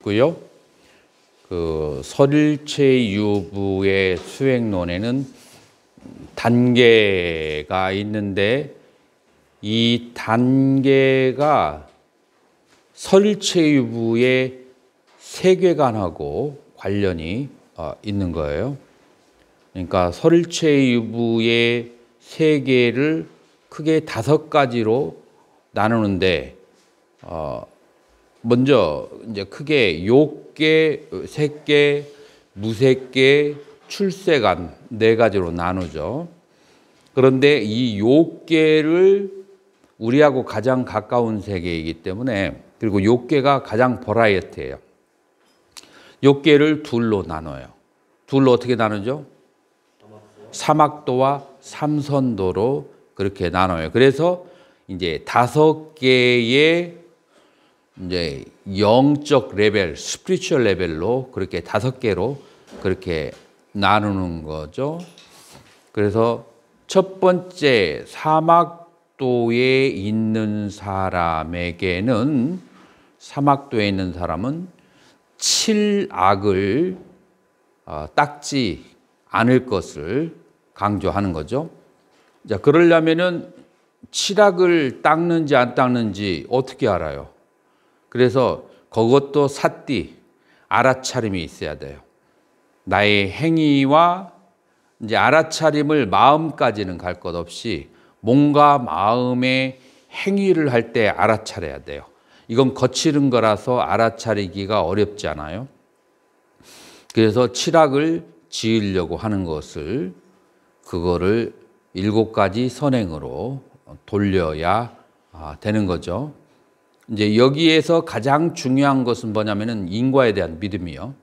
고요. 그 설일체유부의 수행론에는 단계가 있는데 이 단계가 설일체유부의 세계관하고 관련이 있는 거예요. 그러니까 설일체유부의 세계를 크게 5가지로 나누는데 먼저 이제 크게 욕계, 색계, 무색계, 출세관 4가지로 나누죠. 그런데 이 욕계를 우리하고 가장 가까운 세계이기 때문에, 그리고 욕계가 가장 버라이어티예요. 욕계를 둘로 나눠요. 둘로 어떻게 나누죠? 사막도와 삼선도로 그렇게 나눠요. 그래서 이제 5개의 이제 영적 레벨, 스피리추얼 레벨로 그렇게 5개로 그렇게 나누는 거죠. 그래서 첫 번째 사막도에 있는 사람에게는, 사막도에 있는 사람은 7악을 닦지 않을 것을 강조하는 거죠. 자, 그러려면은 7악을 닦는지 안 닦는지 어떻게 알아요? 그래서 그것도 삿띠, 알아차림이 있어야 돼요. 나의 행위와 이제 알아차림을 마음까지는 갈 것 없이 뭔가 마음의 행위를 할 때 알아차려야 돼요. 이건 거칠은 거라서 알아차리기가 어렵지 않아요. 그래서 7악을 지으려고 하는 것을, 그거를 7가지 선행으로 돌려야 되는 거죠. 이제 여기에서 가장 중요한 것은 뭐냐면은 인과에 대한 믿음이요.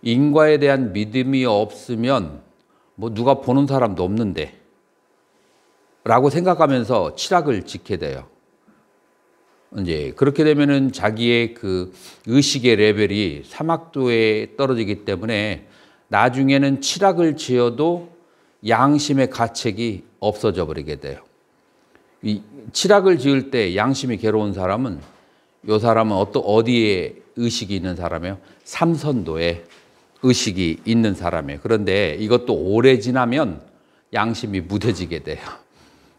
인과에 대한 믿음이 없으면 뭐 누가 보는 사람도 없는데 라고 생각하면서 7악을 지게 돼요. 이제 그렇게 되면은 자기의 그 의식의 레벨이 사막도에 떨어지기 때문에 나중에는 7악을 지어도 양심의 가책이 없어져 버리게 돼요. 이 7악을 지을 때 양심이 괴로운 사람은, 이 사람은 어디에 의식이 있는 사람이에요? 삼선도에 의식이 있는 사람이에요. 그런데 이것도 오래 지나면 양심이 무뎌지게 돼요.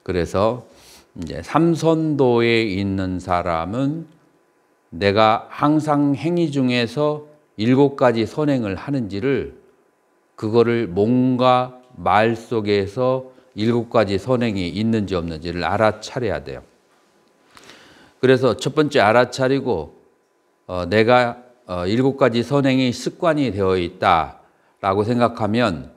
그래서 이제 삼선도에 있는 사람은 내가 항상 행위 중에서 7가지 선행을 하는지를, 그거를 뭔가 말 속에서 7가지 선행이 있는지 없는지를 알아차려야 돼요. 그래서 첫 번째 알아차리고 내가 7가지 선행이 습관이 되어 있다라고 생각하면,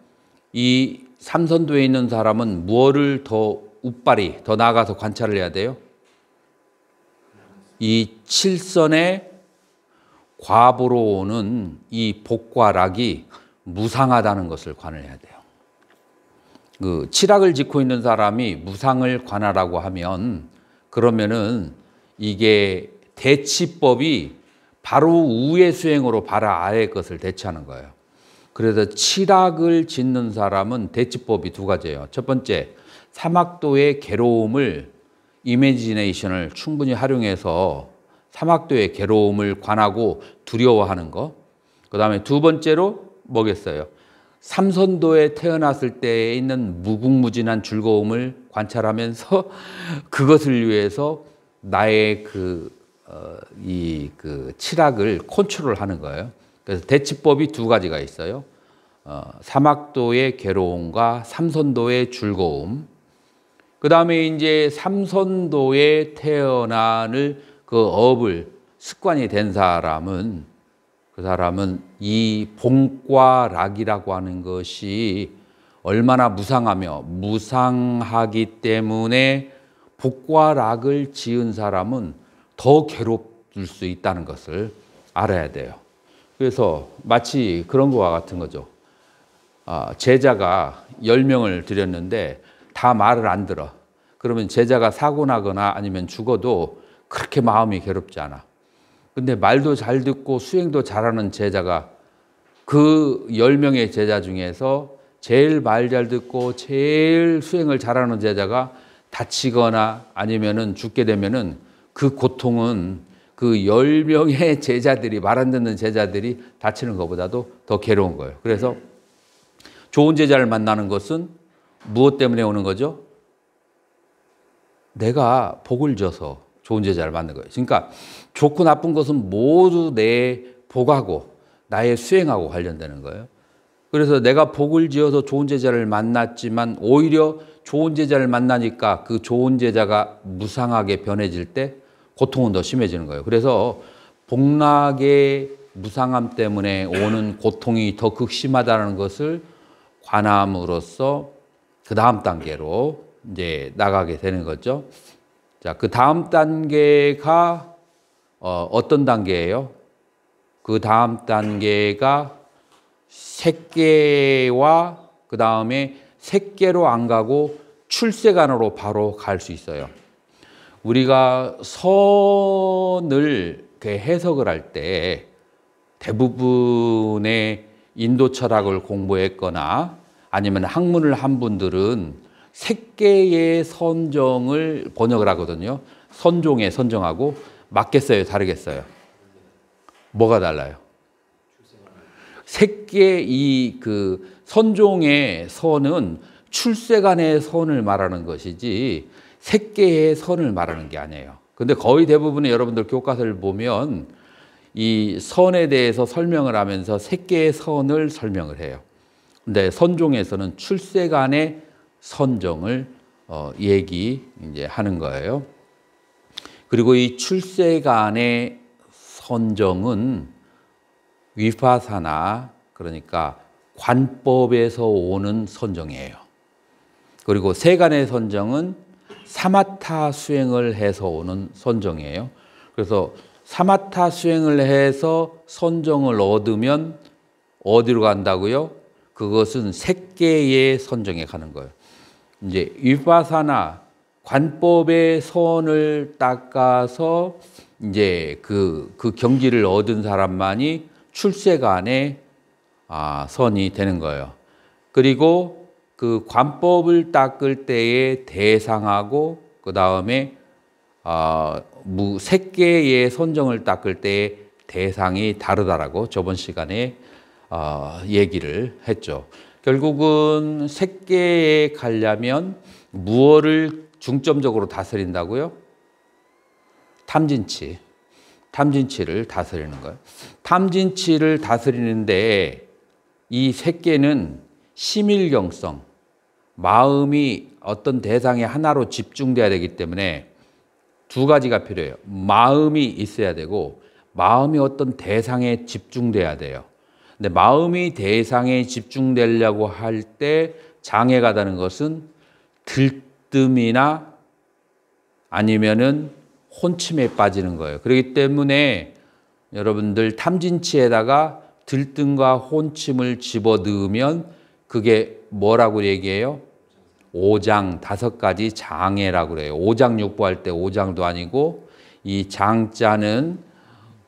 이 삼선도에 있는 사람은 무엇을 더 우빨이 더 나아가서 관찰을 해야 돼요? 이 7선의 과보로 오는 이 복과 락이 무상하다는 것을 관해야 돼요. 그 7악을 짓고 있는 사람이 무상을 관하라고 하면, 그러면은 이게 대치법이 바로 우의 수행으로 바로 아래의 것을 대치하는 거예요. 그래서 7악을 짓는 사람은 대치법이 2가지예요. 첫 번째, 사막도의 괴로움을, 이미지네이션을 충분히 활용해서 사막도의 괴로움을 관하고 두려워하는 거. 그 다음에 2번째로 뭐겠어요? 삼선도에 태어났을 때에 있는 무궁무진한 즐거움을 관찰하면서 그것을 위해서 나의 그 7악을 컨트롤하는 거예요. 그래서 대치법이 2가지가 있어요. 사막도의 괴로움과 삼선도의 즐거움. 그 다음에 이제 삼선도에 태어나는 그 업을 습관이 된 사람은, 그 사람은 이 복과 락이라고 하는 것이 얼마나 무상하며, 무상하기 때문에 복과 락을 지은 사람은 더 괴롭을 수 있다는 것을 알아야 돼요. 그래서 마치 그런 것과 같은 거죠. 제자가 10명을 드렸는데 다 말을 안 들어. 그러면 제자가 사고 나거나 아니면 죽어도 그렇게 마음이 괴롭지 않아. 근데 말도 잘 듣고 수행도 잘하는 제자가, 그 10명의 제자 중에서 제일 말 잘 듣고 제일 수행을 잘하는 제자가 다치거나 아니면은 죽게 되면은 그 고통은 그 10명의 제자들이, 말 안 듣는 제자들이 다치는 것보다도 더 괴로운 거예요. 그래서 좋은 제자를 만나는 것은 무엇 때문에 오는 거죠? 내가 복을 줘서 좋은 제자를 만든 거예요. 그러니까 좋고 나쁜 것은 모두 내 복하고 나의 수행하고 관련되는 거예요. 그래서 내가 복을 지어서 좋은 제자를 만났지만 오히려 좋은 제자를 만나니까 그 좋은 제자가 무상하게 변해질 때 고통은 더 심해지는 거예요. 그래서 복락의 무상함 때문에 오는 고통이 더 극심하다는 것을 관함으로써 그 다음 단계로 이제 나가게 되는 거죠. 자, 그 다음 단계가 어떤 단계예요? 그 다음 단계가 색계와 그 다음에 색계로 안 가고 출세간으로 바로 갈 수 있어요. 우리가 선을 해석을 할 때 대부분의 인도 철학을 공부했거나 아니면 학문을 한 분들은 색계의 선정을 번역을 하거든요. 선종의 선정하고 맞겠어요? 다르겠어요? 뭐가 달라요? 색계 그 선종의 선은 출세간의 선을 말하는 것이지 색계의 선을 말하는 게 아니에요. 근데 거의 대부분의 여러분들 교과서를 보면 이 선에 대해서 설명을 하면서 색계의 선을 설명을 해요. 근데 선종에서는 출세간의 선정을 이제 하는 거예요. 그리고 이 출세간의 선정은 위파사나, 그러니까 관법에서 오는 선정이에요. 그리고 세간의 선정은 사마타 수행을 해서 오는 선정이에요. 그래서 사마타 수행을 해서 선정을 얻으면 어디로 간다고요? 그것은 색계의 선정에 가는 거예요. 이제 위파사나 관법의 선을 닦아서 이제 그 경지를 얻은 사람만이 출세간의 선이 되는 거예요. 그리고 그 관법을 닦을 때의 대상하고 그 다음에 색계의 선정을 닦을 때의 대상이 다르다라고 저번 시간에 얘기를 했죠. 결국은 색계에 가려면 무엇을 중점적으로 다스린다고요? 탐진치를 다스리는 거예요. 탐진치를 다스리는데 이 색계는 심일경성, 마음이 어떤 대상에 하나로 집중돼야 되기 때문에 두 가지가 필요해요. 마음이 있어야 되고 마음이 어떤 대상에 집중돼야 돼요. 근데 마음이 대상에 집중되려고 할 때 장애가 되는 것은 들뜸이나 아니면은 혼침에 빠지는 거예요. 그렇기 때문에 여러분들 탐진치에다가 들뜸과 혼침을 집어넣으면 그게 뭐라고 얘기해요? 오장, 5가지 장애라고 그래요. 오장육부할 때 오장도 아니고 이 장자는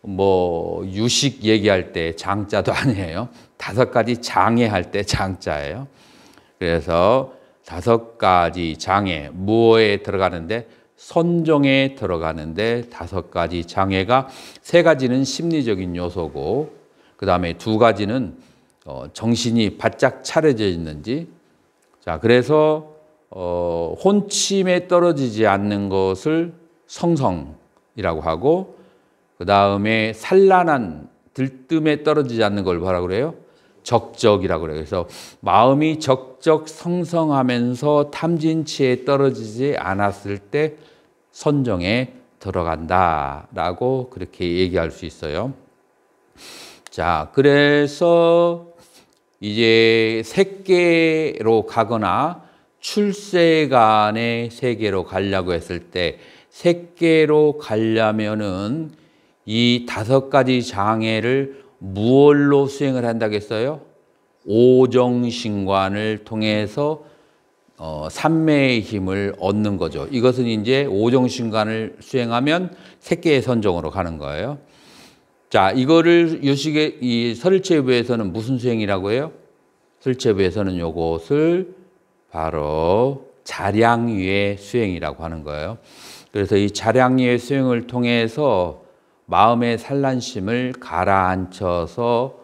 뭐 유식 얘기할 때 장자도 아니에요. 5가지 장애할 때 장자예요. 그래서 5가지 장애, 무엇에 들어가는데? 선정에 들어가는데 5가지 장애가 3가지는 심리적인 요소고 그 다음에 2가지는 정신이 바짝 차려져 있는지. 자, 그래서 혼침에 떨어지지 않는 것을 성성이라고 하고 그 다음에 산란한 들뜸에 떨어지지 않는 걸 뭐라고 그래요? 적적이라고 그래요. 그래서 마음이 적적 성성하면서 탐진치에 떨어지지 않았을 때 선정에 들어간다라고 그렇게 얘기할 수 있어요. 자, 그래서 이제 색계로 가거나 출세간의 세계로 가려고 했을 때 색계로 가려면은 이 5가지 장애를 무엇로 수행을 한다겠어요? 오정신관을 통해서 삼매의 힘을 얻는 거죠. 이것은 이제 오정신관을 수행하면 색계의 선정으로 가는 거예요. 자, 이거를 이 설체부에서는 무슨 수행이라고 해요? 설체부에서는 요것을 바로 자량위의 수행이라고 하는 거예요. 그래서 이 자량위의 수행을 통해서 마음의 산란심을 가라앉혀서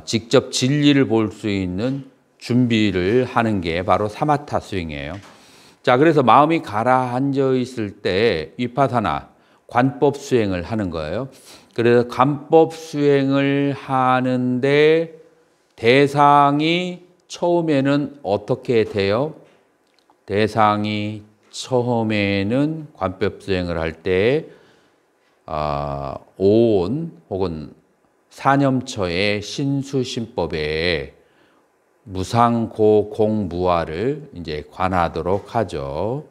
직접 진리를 볼 수 있는 준비를 하는 게 바로 사마타 수행이에요. 자, 그래서 마음이 가라앉아 있을 때 위파사나 관법 수행을 하는 거예요. 그래서 관법 수행을 하는데 대상이 처음에는 어떻게 돼요? 대상이 처음에는 관법 수행을 할 때 오온 혹은 사념처의 신수신법에 무상고공무화를 이제 관하도록 하죠.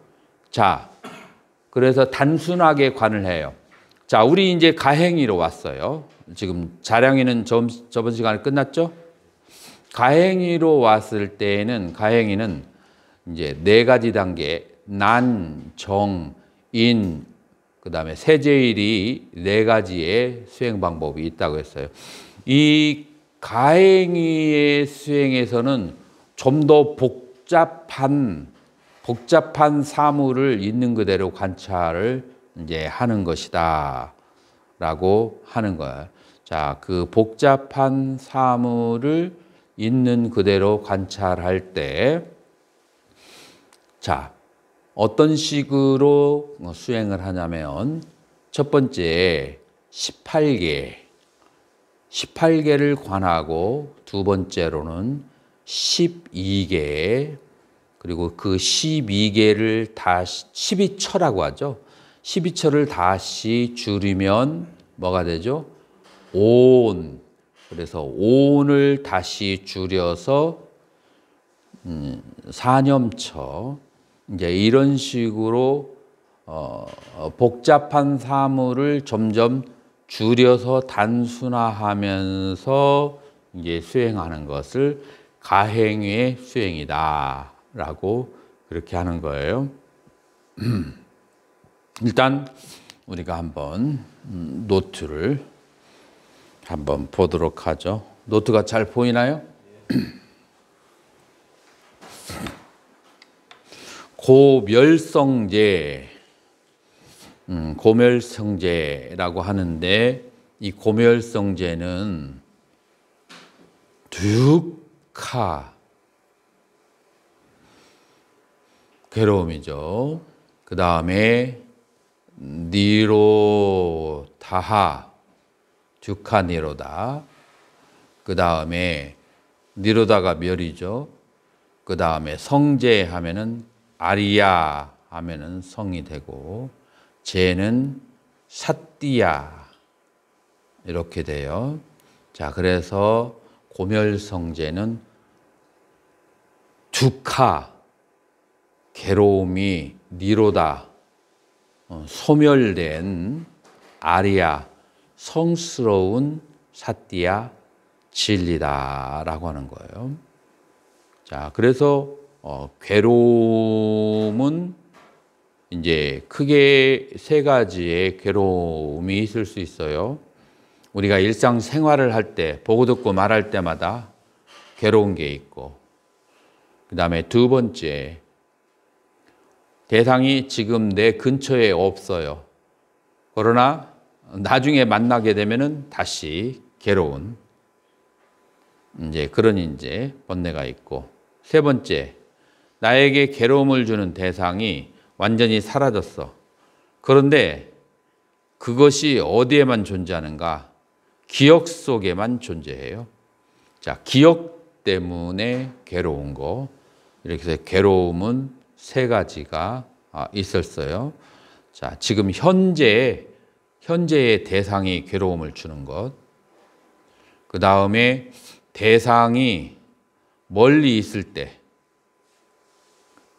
자, 그래서 단순하게 관을 해요. 자, 우리 이제 가행위로 왔어요. 지금 자량이는 저번 시간에 끝났죠? 가행위로 왔을 때에는 가행위는 이제 4가지 단계, 난, 정, 인, 그 다음에 세제일이 4가지의 수행 방법이 있다고 했어요. 이 가행위의 수행에서는 좀 더 복잡한 사물을 있는 그대로 관찰을 이제 하는 것이다 라고 하는 거예요. 자, 그 복잡한 사물을 있는 그대로 관찰할 때, 자, 어떤 식으로 수행을 하냐면, 첫 번째 18개를 관하고, 두 번째로는 12개, 그리고 그 12개를 다시 12처라고 하죠. 12처를 다시 줄이면 뭐가 되죠? 온. 그래서 온을 다시 줄여서 사념처. 이제 이런 식으로 복잡한 사물을 점점 줄여서 단순화하면서 이제 수행하는 것을 가행위의 수행이다라고 그렇게 하는 거예요. 일단 우리가 한번 노트를 한번 보도록 하죠. 노트가 잘 보이나요? 고멸성제, 고멸성제라고 하는데, 이 고멸성제는 듀카, 괴로움이죠. 그 다음에 니로다하, 듀카 니로다. 그 다음에 니로다가 멸이죠. 그 다음에 성제 하면은 아리야 하면은 성이 되고, 제는 삿디야 이렇게 돼요. 자, 그래서 고멸성제는 두카, 괴로움이 니로다, 소멸된 아리야, 성스러운 삿디야, 진리다라고 하는 거예요. 자, 그래서 괴로움은 이제 크게 3가지의 괴로움이 있을 수 있어요. 우리가 일상생활을 할 때, 보고 듣고 말할 때마다 괴로운 게 있고, 그 다음에 두 번째, 대상이 지금 내 근처에 없어요. 그러나 나중에 만나게 되면은 다시 괴로운 이제 그런 이제 번뇌가 있고, 세 번째, 나에게 괴로움을 주는 대상이 완전히 사라졌어. 그런데 그것이 어디에만 존재하는가? 기억 속에만 존재해요. 자, 기억 때문에 괴로운 거. 이렇게 해서 괴로움은 3가지가 있었어요. 자, 지금 현재의 대상이 괴로움을 주는 것. 그 다음에 대상이 멀리 있을 때,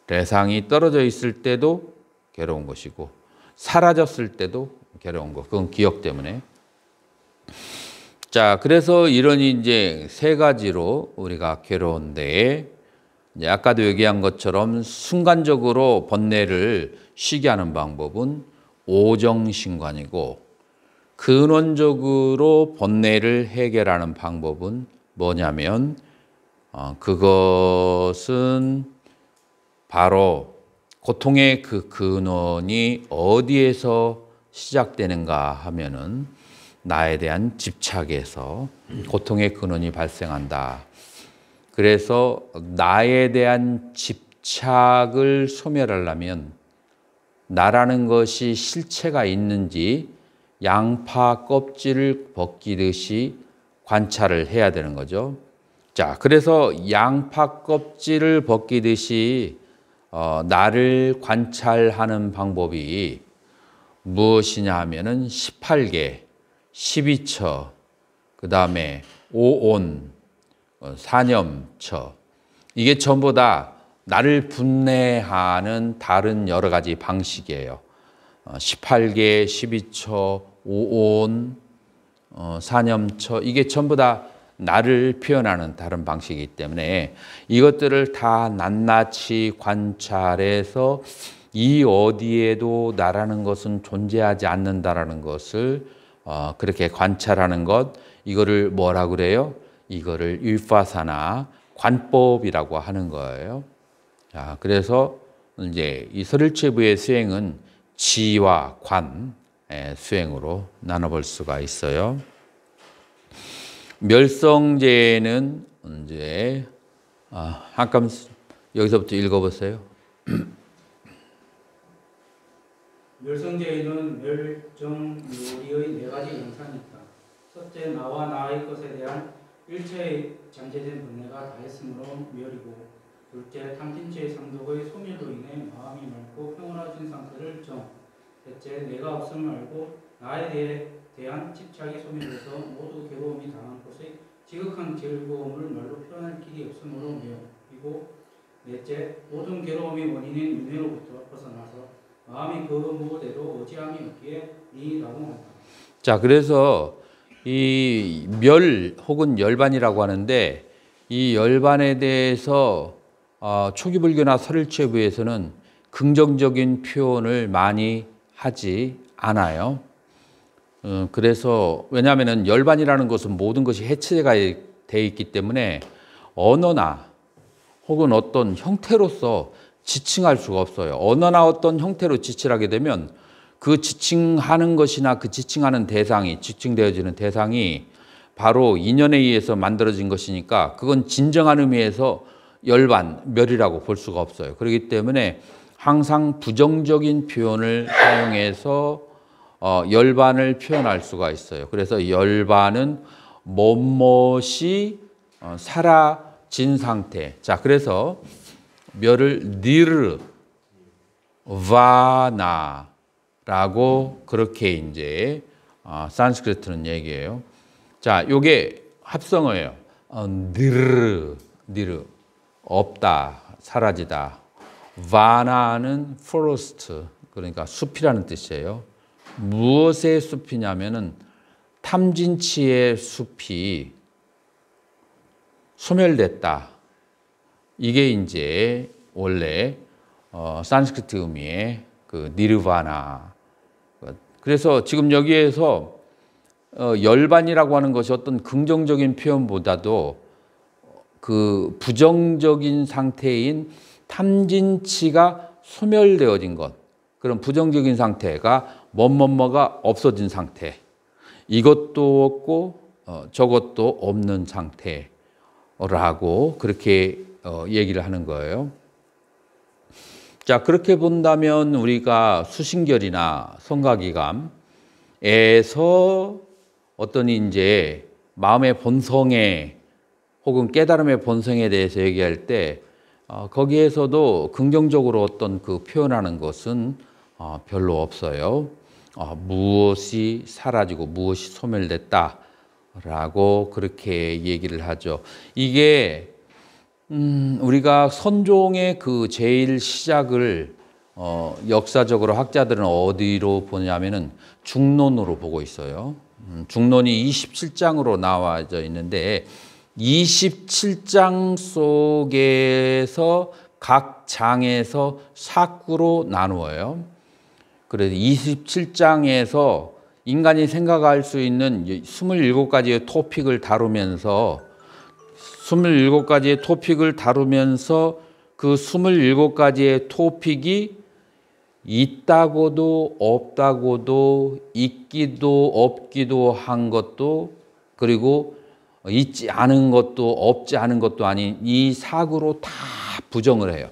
대상이 떨어져 있을 때도 괴로운 것이고, 사라졌을 때도 괴로운 것. 그건 기억 때문에. 자, 그래서 이런 이제 3가지로 우리가 괴로운데, 이제 아까도 얘기한 것처럼 순간적으로 번뇌를 쉬게 하는 방법은 오정신관이고, 근원적으로 번뇌를 해결하는 방법은 뭐냐면, 그것은 바로 고통의 그 근원이 어디에서 시작되는가 하면은 나에 대한 집착에서 고통의 근원이 발생한다. 그래서 나에 대한 집착을 소멸하려면 나라는 것이 실체가 있는지 양파 껍질을 벗기듯이 관찰을 해야 되는 거죠. 자, 그래서 양파 껍질을 벗기듯이 나를 관찰하는 방법이 무엇이냐 하면은 18개, 12처, 그 다음에 오온, 사념처, 이게 전부 다 나를 분해하는 다른 여러 가지 방식이에요. 18개, 12처, 오온, 사념처, 이게 전부 다 나를 표현하는 다른 방식이기 때문에 이것들을 다 낱낱이 관찰해서 이 어디에도 나라는 것은 존재하지 않는다라는 것을 그렇게 관찰하는 것, 이거를 뭐라 그래요? 이거를 윌파사나 관법이라고 하는 거예요. 자, 그래서 이제 이 설일체부의 수행은 지와 관의 수행으로 나눠볼 수가 있어요. 멸성제는 이제 잠깐 여기서부터 읽어보세요. 멸성제에는 멸정묘리의 네 가지 영상이 있다. 첫째, 나와 나의 것에 대한 일체의 잠재된 분해가 다했으므로 멸이고, 둘째, 탐진체의 상독의 소멸로 인해 마음이 맑고 평온해진 상태를 정. 셋째, 내가 없음을 알고 나에 대한 집착이 소멸돼서 모두 괴로움이 당한 곳의 지극한 즐거움을 말로 표현할 길이 없으므로 멸이고, 넷째, 모든 괴로움의 원인인 윤회로부터 벗어나서 마음이 그 무대로 의지함이 없기에 이라고 한다. 자, 그래서 이 멸 혹은 열반이라고 하는데 이 열반에 대해서 초기 불교나 설일체부에서는 긍정적인 표현을 많이 하지 않아요. 그래서 왜냐하면 열반이라는 것은 모든 것이 해체가 되어 있기 때문에 언어나 혹은 어떤 형태로서 지칭할 수가 없어요. 언어나 어떤 형태로 지칭하게 되면 그 지칭하는 것이나 그 지칭하는 대상이, 지칭되어지는 대상이 바로 인연에 의해서 만들어진 것이니까 그건 진정한 의미에서 열반, 멸이라고 볼 수가 없어요. 그렇기 때문에 항상 부정적인 표현을 사용해서 열반을 표현할 수가 있어요. 그래서 열반은 뭐뭇이 사라진 상태. 자, 그래서 멸을 니르바나라고 그렇게 이제 산스크리트는 얘기해요. 자, 요게 합성어예요. 니르 없다, 사라지다. 바나는 포레스트, 그러니까 숲이라는 뜻이에요. 무엇의 숲이냐면은 탐진치의 숲이 소멸됐다. 이게 이제 원래 산스크리트 의미의 그 니르바나. 그래서 지금 여기에서 열반이라고 하는 것이 어떤 긍정적인 표현보다도 그 부정적인 상태인 탐진치가 소멸되어진 것, 그런 부정적인 상태가 뭐가 없어진 상태, 이것도 없고 저것도 없는 상태라고 그렇게 얘기를 하는 거예요. 자, 그렇게 본다면 우리가 수신결이나 성가기감에서 어떤 이제 마음의 본성에 혹은 깨달음의 본성에 대해서 얘기할 때 거기에서도 긍정적으로 어떤 그 표현하는 것은 별로 없어요. 무엇이 사라지고 무엇이 소멸됐다라고 그렇게 얘기를 하죠. 이게 우리가 선종의 그 제일 시작을 역사적으로 학자들은 어디로 보냐면은 중론으로 보고 있어요. 중론이 27장으로 나와져 있는데 27장 속에서 각 장에서 사구로 나누어요. 그래서 27장에서 인간이 생각할 수 있는 27가지의 토픽을 다루면서 그 27가지의 토픽이 있다고도 없다고도 있기도 없기도 한 것도 그리고 있지 않은 것도 없지 않은 것도 아닌 이 사구로 다 부정을 해요.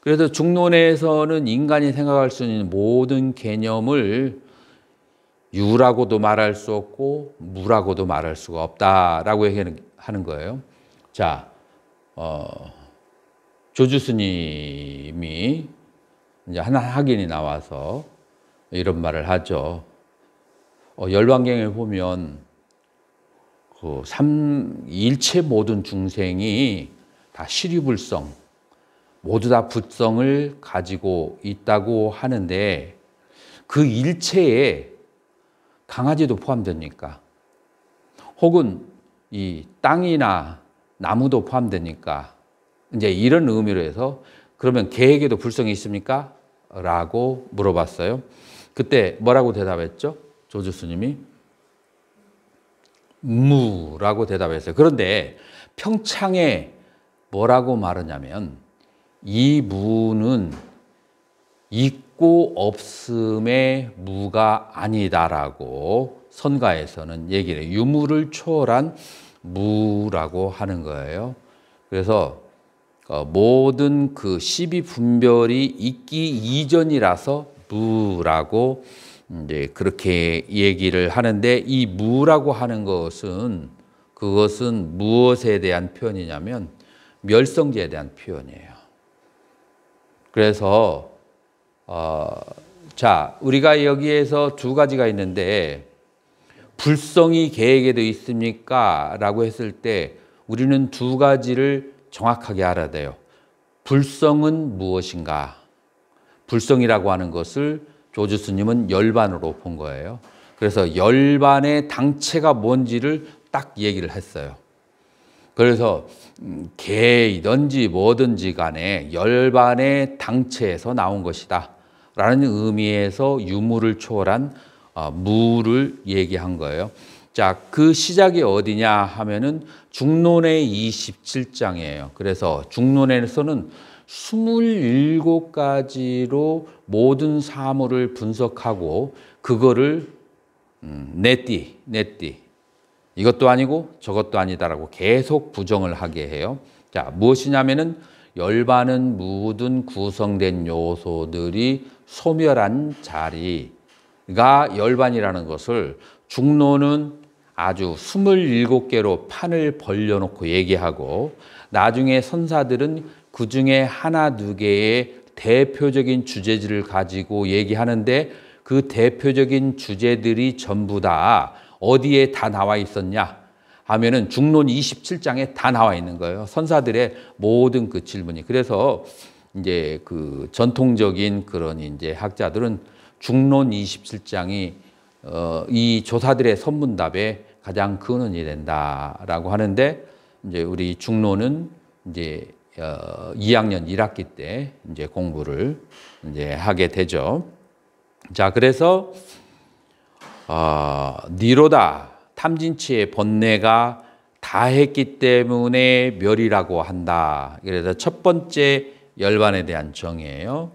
그래서 중론에서는 인간이 생각할 수 있는 모든 개념을 유라고도 말할 수 없고 무라고도 말할 수가 없다라고 얘기하는 거예요. 자, 조주 스님이 이제 한 학인이 나와서 이런 말을 하죠. 열반경에 보면 일체 모든 중생이 다 시류불성, 모두 다 불성을 가지고 있다고 하는데 그 일체에 강아지도 포함됩니까? 혹은 이 땅이나 나무도 포함됩니까? 이제 이런 의미로 해서 그러면 개에게도 불성이 있습니까? 라고 물어봤어요. 그때 뭐라고 대답했죠? 조주 스님이 무라고 대답했어요. 그런데 평창에 뭐라고 말하냐면 이 무는 있고 없음의 무가 아니다라고 선가에서는 얘기를 해요. 유무를 초월한 무라고 하는 거예요. 그래서 모든 그 시비 분별이 있기 이전이라서 무라고 이제 그렇게 얘기를 하는데 이 무라고 하는 것은 그것은 무엇에 대한 표현이냐면 멸성제에 대한 표현이에요. 그래서 자, 우리가 여기에서 두 가지가 있는데 불성이 개에게도 있습니까? 라고 했을 때 우리는 두 가지를 정확하게 알아야 돼요. 불성은 무엇인가? 불성이라고 하는 것을 조주 스님은 열반으로 본 거예요. 그래서 열반의 당체가 뭔지를 딱 얘기를 했어요. 그래서 개이든지 뭐든지 간에 열반의 당체에서 나온 것이다 라는 의미에서 유무를 초월한 무를 얘기한 거예요. 자, 그 시작이 어디냐 하면은 중론의 27장이에요. 그래서 중론에서는 27가지로 모든 사물을 분석하고 그거를 내띠 이것도 아니고 저것도 아니다라고 계속 부정을 하게 해요. 자, 무엇이냐면은 열반은 모든 구성된 요소들이 소멸한 자리가 열반이라는 것을 중론은 아주 27개로 판을 벌려놓고 얘기하고 나중에 선사들은 그 중에 하나 두 개의 대표적인 주제들을 가지고 얘기하는데 그 대표적인 주제들이 전부 다 어디에 다 나와 있었냐 하면은 중론 27장에 다 나와 있는 거예요. 선사들의 모든 그 질문이. 그래서 이제 그 전통적인 그런 이제 학자들은 중론 27장이 이 조사들의 선문답에 가장 근원이 된다라고 하는데 이제 우리 중론은 이제 2학년 1학기 때 이제 공부를 이제 하게 되죠. 자, 그래서 니로다 탐진치의 번뇌가 다했기 때문에 멸이라고 한다. 그래서 첫 번째 열반에 대한 정의예요.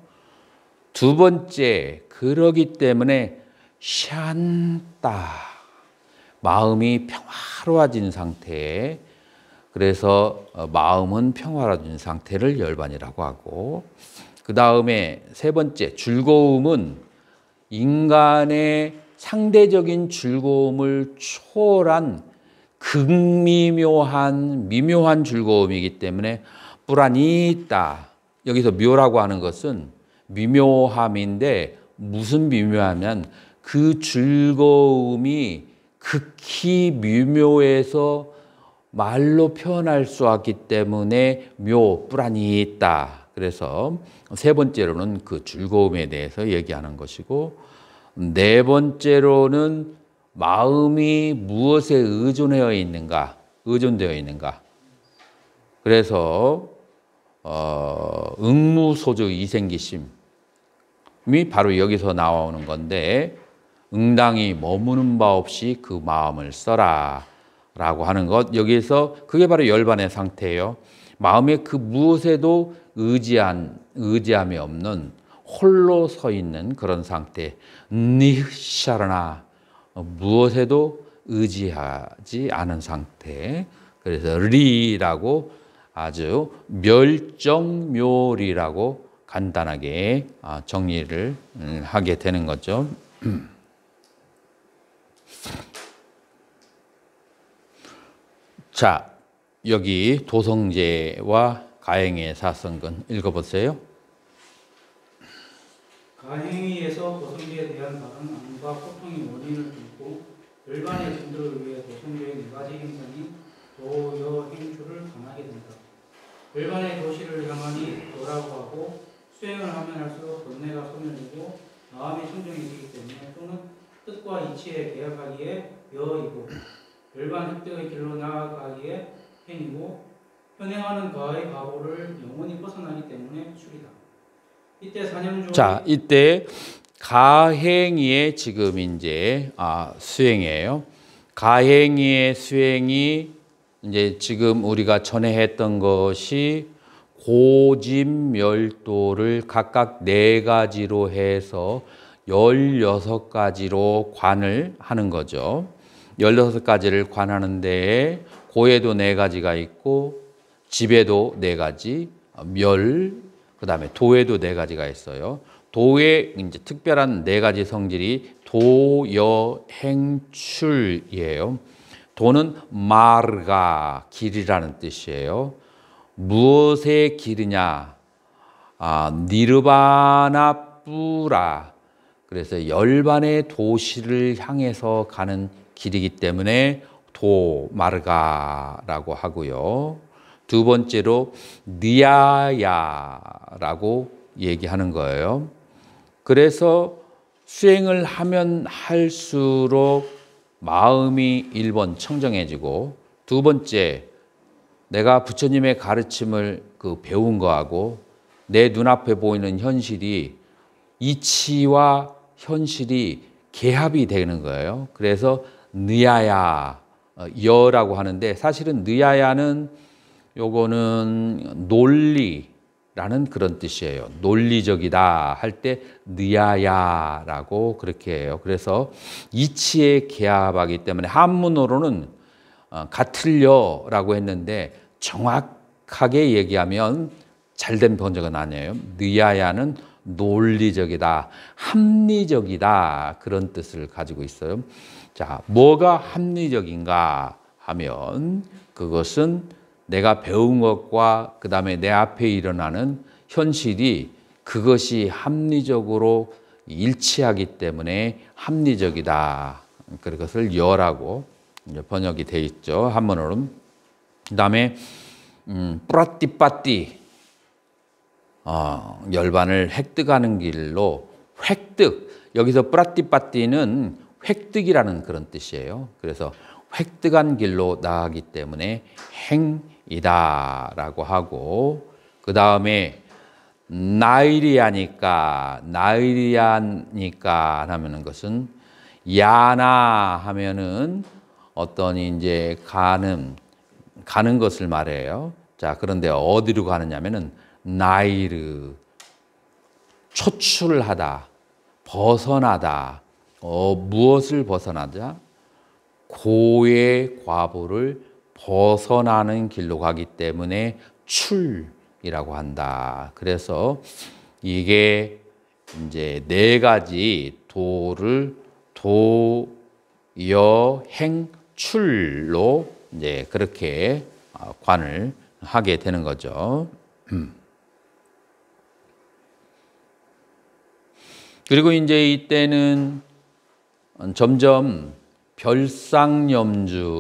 두 번째, 그러기 때문에 샨다. 마음이 평화로워진 상태. 그래서 마음은 평화로워진 상태를 열반이라고 하고, 그 다음에 세 번째, 즐거움은 인간의 상대적인 즐거움을 초월한 극미묘한 미묘한 즐거움이기 때문에 불안이 있다. 여기서 묘라고 하는 것은 미묘함인데 무슨 미묘하면 그 즐거움이 극히 미묘해서 말로 표현할 수 없기 때문에 묘, 불안이 있다. 그래서 세 번째로는 그 즐거움에 대해서 얘기하는 것이고, 네 번째로는 마음이 무엇에 의존되어 있는가. 그래서 응무소주 이생기심이 바로 여기서 나오는 건데, 응당이 머무는 바 없이 그 마음을 써라 라고 하는 것, 여기에서 그게 바로 열반의 상태예요. 마음의 그 무엇에도 의지함이 없는 홀로 서 있는 그런 상태. 니샤르나 무엇에도 의지하지 않은 상태. 그래서 리라고 아주 멸정묘리라고 간단하게 정리를 하게 되는 거죠. 자, 여기 도성제와 가행의 사성근 읽어보세요. 가행위에서 도성제에 대한 다른 안과 고통의 원인을 듣고 일반의 증들을 위해 도성제의 네 가지 행선이 도여행주를 강하게 된다. 일반의 도시를 향하니 도라고 하고 수행을 하면 할수록 번뇌가 소멸되고 마음이 청정해지기 때문에 또는 뜻과 이치에 계약하기에 여이고 일반 획득의 길로 나아가기에 행이고 현행하는 가의 가보를 영원히 벗어나기 때문에 출이다. 이때 사념조 자, 이때 가행위의 지금 이제 수행이에요. 가행위의 수행이 이제 지금 우리가 전에 했던 것이 고집멸도를 각각 4가지로 해서 16가지로 관을 하는 거죠. 16가지를 관하는데 고에도 4가지가 있고 집에도 4가지, 그다음에 도에도 4가지가 있어요. 도의 이제 특별한 4가지 성질이 도여행출이에요. 도는 마르가 길이라는 뜻이에요. 무엇의 길이냐? 니르바나 뿌라. 그래서 열반의 도시를 향해서 가는 길이기 때문에 도 마르가라고 하고요. 두 번째로 니야야라고 얘기하는 거예요. 그래서 수행을 하면 할수록 마음이 1번 청정해지고, 두 번째 내가 부처님의 가르침을 배운 거하고 내 눈앞에 보이는 현실이 이치와 현실이 개합이 되는 거예요. 그래서 느야야 여라고 하는데, 사실은 느야야는 요거는 논리라는 그런 뜻이에요. 논리적이다 할 때 느야야라고 그렇게 해요. 그래서 이치에 개합하기 때문에 한문어로는 같을려라고 했는데 정확하게 얘기하면 잘된 번역은 아니에요. 느야야는 논리적이다, 합리적이다 그런 뜻을 가지고 있어요. 자, 뭐가 합리적인가 하면 그것은 내가 배운 것과 그 다음에 내 앞에 일어나는 현실이 그것이 합리적으로 일치하기 때문에 합리적이다. 그것을 여라고 번역이 돼 있죠. 한문어로는. 그 다음에 뿌라띠빠띠 열반을 획득하는 길로 획득. 여기서 뿌라띠빠띠는 획득이라는 그런 뜻이에요. 그래서 획득한 길로 나가기 때문에 행이다라고 하고, 그 다음에 나이리아니까 하면은 것은 야나 하면은 어떤 이제 가는 것을 말해요. 자, 그런데 어디로 가느냐면은 나이르 초출하다, 벗어나다. 무엇을 벗어나자? 고의 과보를 벗어나는 길로 가기 때문에 출이라고 한다. 그래서 이게 이제 4가지 도를 도여행출로 이제 그렇게 관을 하게 되는 거죠. 그리고 이제 이때는 점점 별상염주에서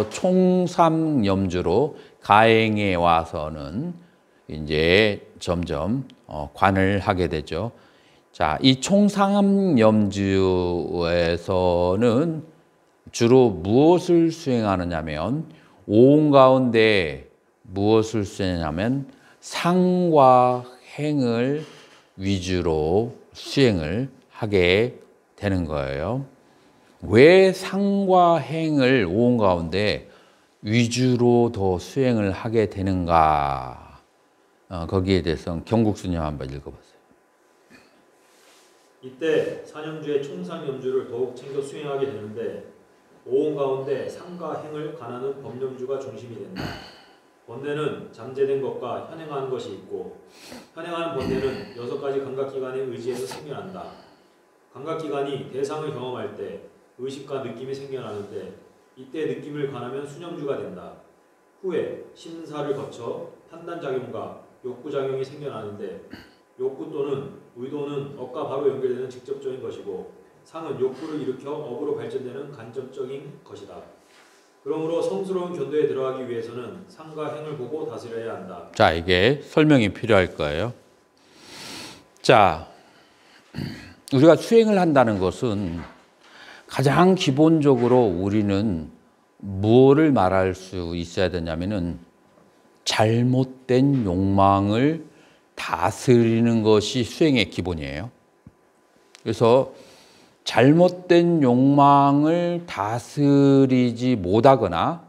총삼염주로 가행에 와서는 이제 점점 관을 하게 되죠. 자, 이 총삼염주에서는 주로 무엇을 수행하느냐면, 오온 가운데 무엇을 수행하냐면 상과 행을 위주로 수행을 하게 되는 거예요. 왜 상과 행을 오온 가운데 위주로 더 수행을 하게 되는가? 거기에 대해서 경국스님 한번 읽어보세요. 이때 사념주의 총상염주를 더욱 챙겨 수행하게 되는데 오온 가운데 상과 행을 관하는 법념주가 중심이 된다. 번뇌는 잠재된 것과 현행하는 것이 있고 현행하는 번뇌는 6가지 감각기관의 의지에서 생겨난다. 감각기관이 대상을 경험할 때 의식과 느낌이 생겨나는데 이때 느낌을 관하면 수념주가 된다. 후에 심사를 거쳐 판단작용과 욕구작용이 생겨나는데 욕구 또는 의도는 업과 바로 연결되는 직접적인 것이고 상은 욕구를 일으켜 업으로 발전되는 간접적인 것이다. 그러므로 성스러운 견도에 들어가기 위해서는 상과 행을 보고 다스려야 한다. 자, 이게 설명이 필요할 거예요. 자, 우리가 수행을 한다는 것은 가장 기본적으로 우리는 무엇을 말할 수 있어야 되냐면은 잘못된 욕망을 다스리는 것이 수행의 기본이에요. 그래서 잘못된 욕망을 다스리지 못하거나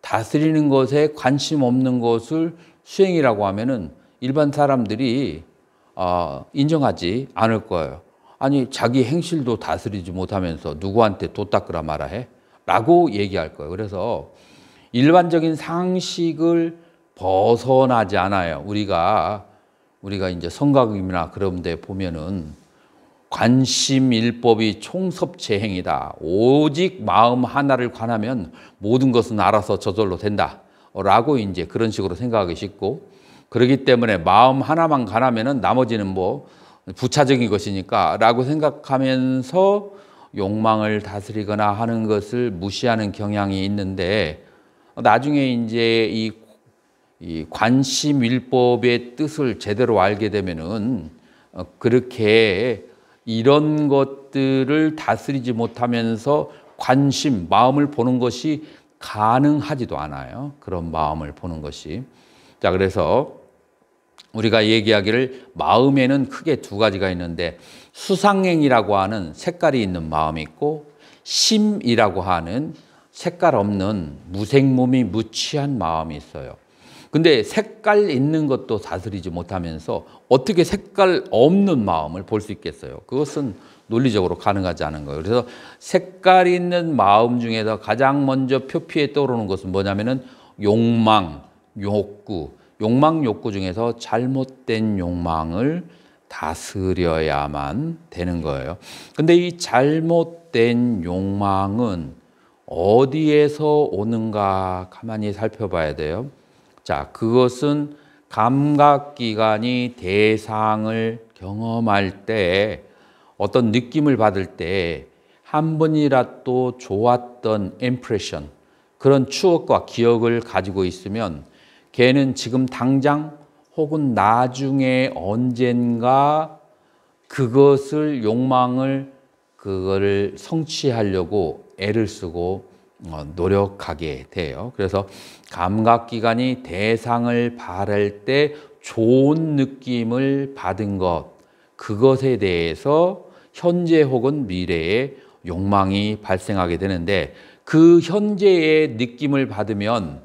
다스리는 것에 관심 없는 것을 수행이라고 하면은 일반 사람들이 인정하지 않을 거예요. 아니, 자기 행실도 다스리지 못하면서 누구한테 도 닦으라 말아 해? 라고 얘기할 거예요. 그래서 일반적인 상식을 벗어나지 않아요. 우리가 이제 성가금이나 그런 데 보면은 관심일법이 총섭재행이다. 오직 마음 하나를 관하면 모든 것은 알아서 저절로 된다. 라고 이제 그런 식으로 생각하기 쉽고, 그렇기 때문에 마음 하나만 관하면은 나머지는 뭐 부차적인 것이니까 라고 생각하면서 욕망을 다스리거나 하는 것을 무시하는 경향이 있는데, 나중에 이제 이 관심일법의 뜻을 제대로 알게 되면은 그렇게 이런 것들을 다스리지 못하면서 관심, 마음을 보는 것이 가능하지도 않아요. 그런 마음을 보는 것이. 자, 그래서 우리가 얘기하기를 마음에는 크게 2가지가 있는데 수상행이라고 하는 색깔이 있는 마음이 있고 심이라고 하는 색깔 없는 무색무미 무취한 마음이 있어요. 근데 색깔 있는 것도 다스리지 못하면서 어떻게 색깔 없는 마음을 볼 수 있겠어요? 그것은 논리적으로 가능하지 않은 거예요. 그래서 색깔 있는 마음 중에서 가장 먼저 표피에 떠오르는 것은 뭐냐면은 욕망, 욕구. 욕망, 욕구 중에서 잘못된 욕망을 다스려야만 되는 거예요. 근데 이 잘못된 욕망은 어디에서 오는가 가만히 살펴봐야 돼요. 자, 그것은 감각기관이 대상을 경험할 때 어떤 느낌을 받을 때 한 번이라도 좋았던 impression, 그런 추억과 기억을 가지고 있으면 걔는 지금 당장 혹은 나중에 언젠가 그것을 그거를 성취하려고 애를 쓰고 노력하게 돼요. 그래서 감각기관이 대상을 바랄 때 좋은 느낌을 받은 것, 그것에 대해서 현재 혹은 미래에 욕망이 발생하게 되는데, 그 현재의 느낌을 받으면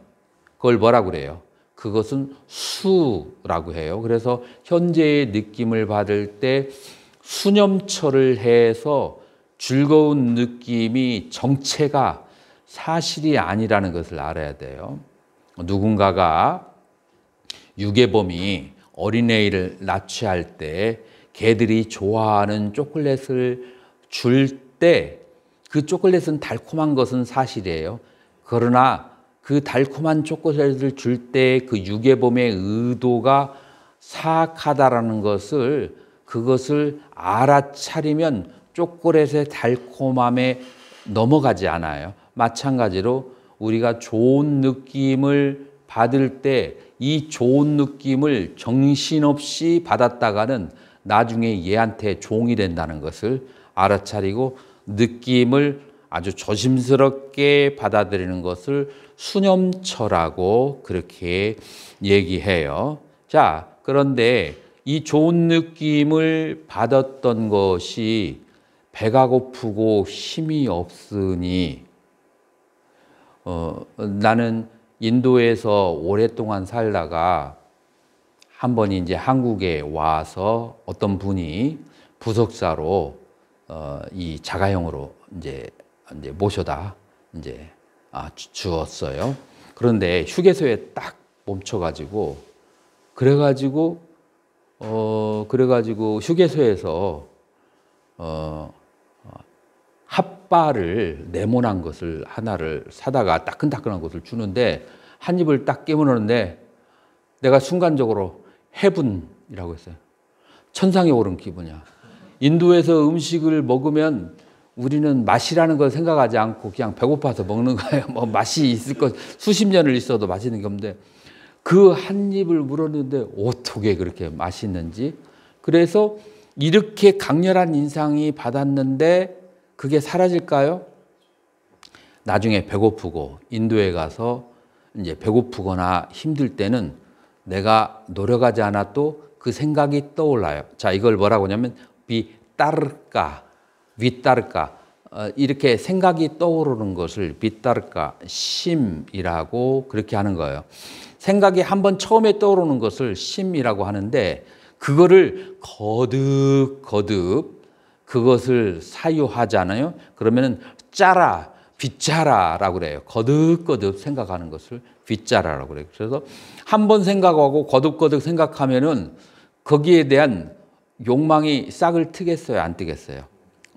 그걸 뭐라고 그래요? 그것은 수라고 해요. 그래서 현재의 느낌을 받을 때 수념처를 해서 즐거운 느낌이 정체가 사실이 아니라는 것을 알아야 돼요. 누군가가 유괴범이 어린애를 납치할 때 개들이 좋아하는 초콜릿을 줄 때 그 초콜릿은 달콤한 것은 사실이에요. 그러나 그 달콤한 초콜릿을 줄 때 그 유괴범의 의도가 사악하다라는 것을, 그것을 알아차리면 초콜릿의 달콤함에 넘어가지 않아요. 마찬가지로 우리가 좋은 느낌을 받을 때 이 좋은 느낌을 정신없이 받았다가는 나중에 얘한테 종이 된다는 것을 알아차리고 느낌을 아주 조심스럽게 받아들이는 것을 수념처라고 그렇게 얘기해요. 자, 그런데 이 좋은 느낌을 받았던 것이 배가 고프고 힘이 없으니 나는 인도에서 오랫동안 살다가 한 번 이제 한국에 와서 어떤 분이 부석사로 이 자가용으로 이제 모셔다 이제 주었어요. 그런데 휴게소에 딱 멈춰가지고 그래가지고 휴게소에서 핫바를 네모난 것을 하나를 사다가 따끈따끈한 것을 주는데 한 입을 딱 깨무는데 내가 순간적으로 헤븐이라고 했어요. 천상에 오른 기분이야. 인도에서 음식을 먹으면 우리는 맛이라는 걸 생각하지 않고 그냥 배고파서 먹는 거예요. 뭐 맛이 있을 것, 수십 년을 있어도 맛있는 게 없는데 그 한 입을 물었는데 어떻게 그렇게 맛있는지. 그래서 이렇게 강렬한 인상이 받았는데 그게 사라질까요? 나중에 배고프고 인도에 가서 이제 배고프거나 힘들 때는 내가 노력하지 않아도 그 생각이 떠올라요. 자, 이걸 뭐라고 하냐면 비따르까, 위따르까, 이렇게 생각이 떠오르는 것을 비따르까, 심이라고 그렇게 하는 거예요. 생각이 한번 처음에 떠오르는 것을 심이라고 하는데 그거를 거듭 그것을 사유하잖아요. 그러면은 짜라, 빗자라라고 그래요. 거듭 생각하는 것을 빗자라라고 그래요. 그래서 한 번 생각하고 거듭 생각하면은 거기에 대한 욕망이 싹을 트겠어요, 안 트겠어요?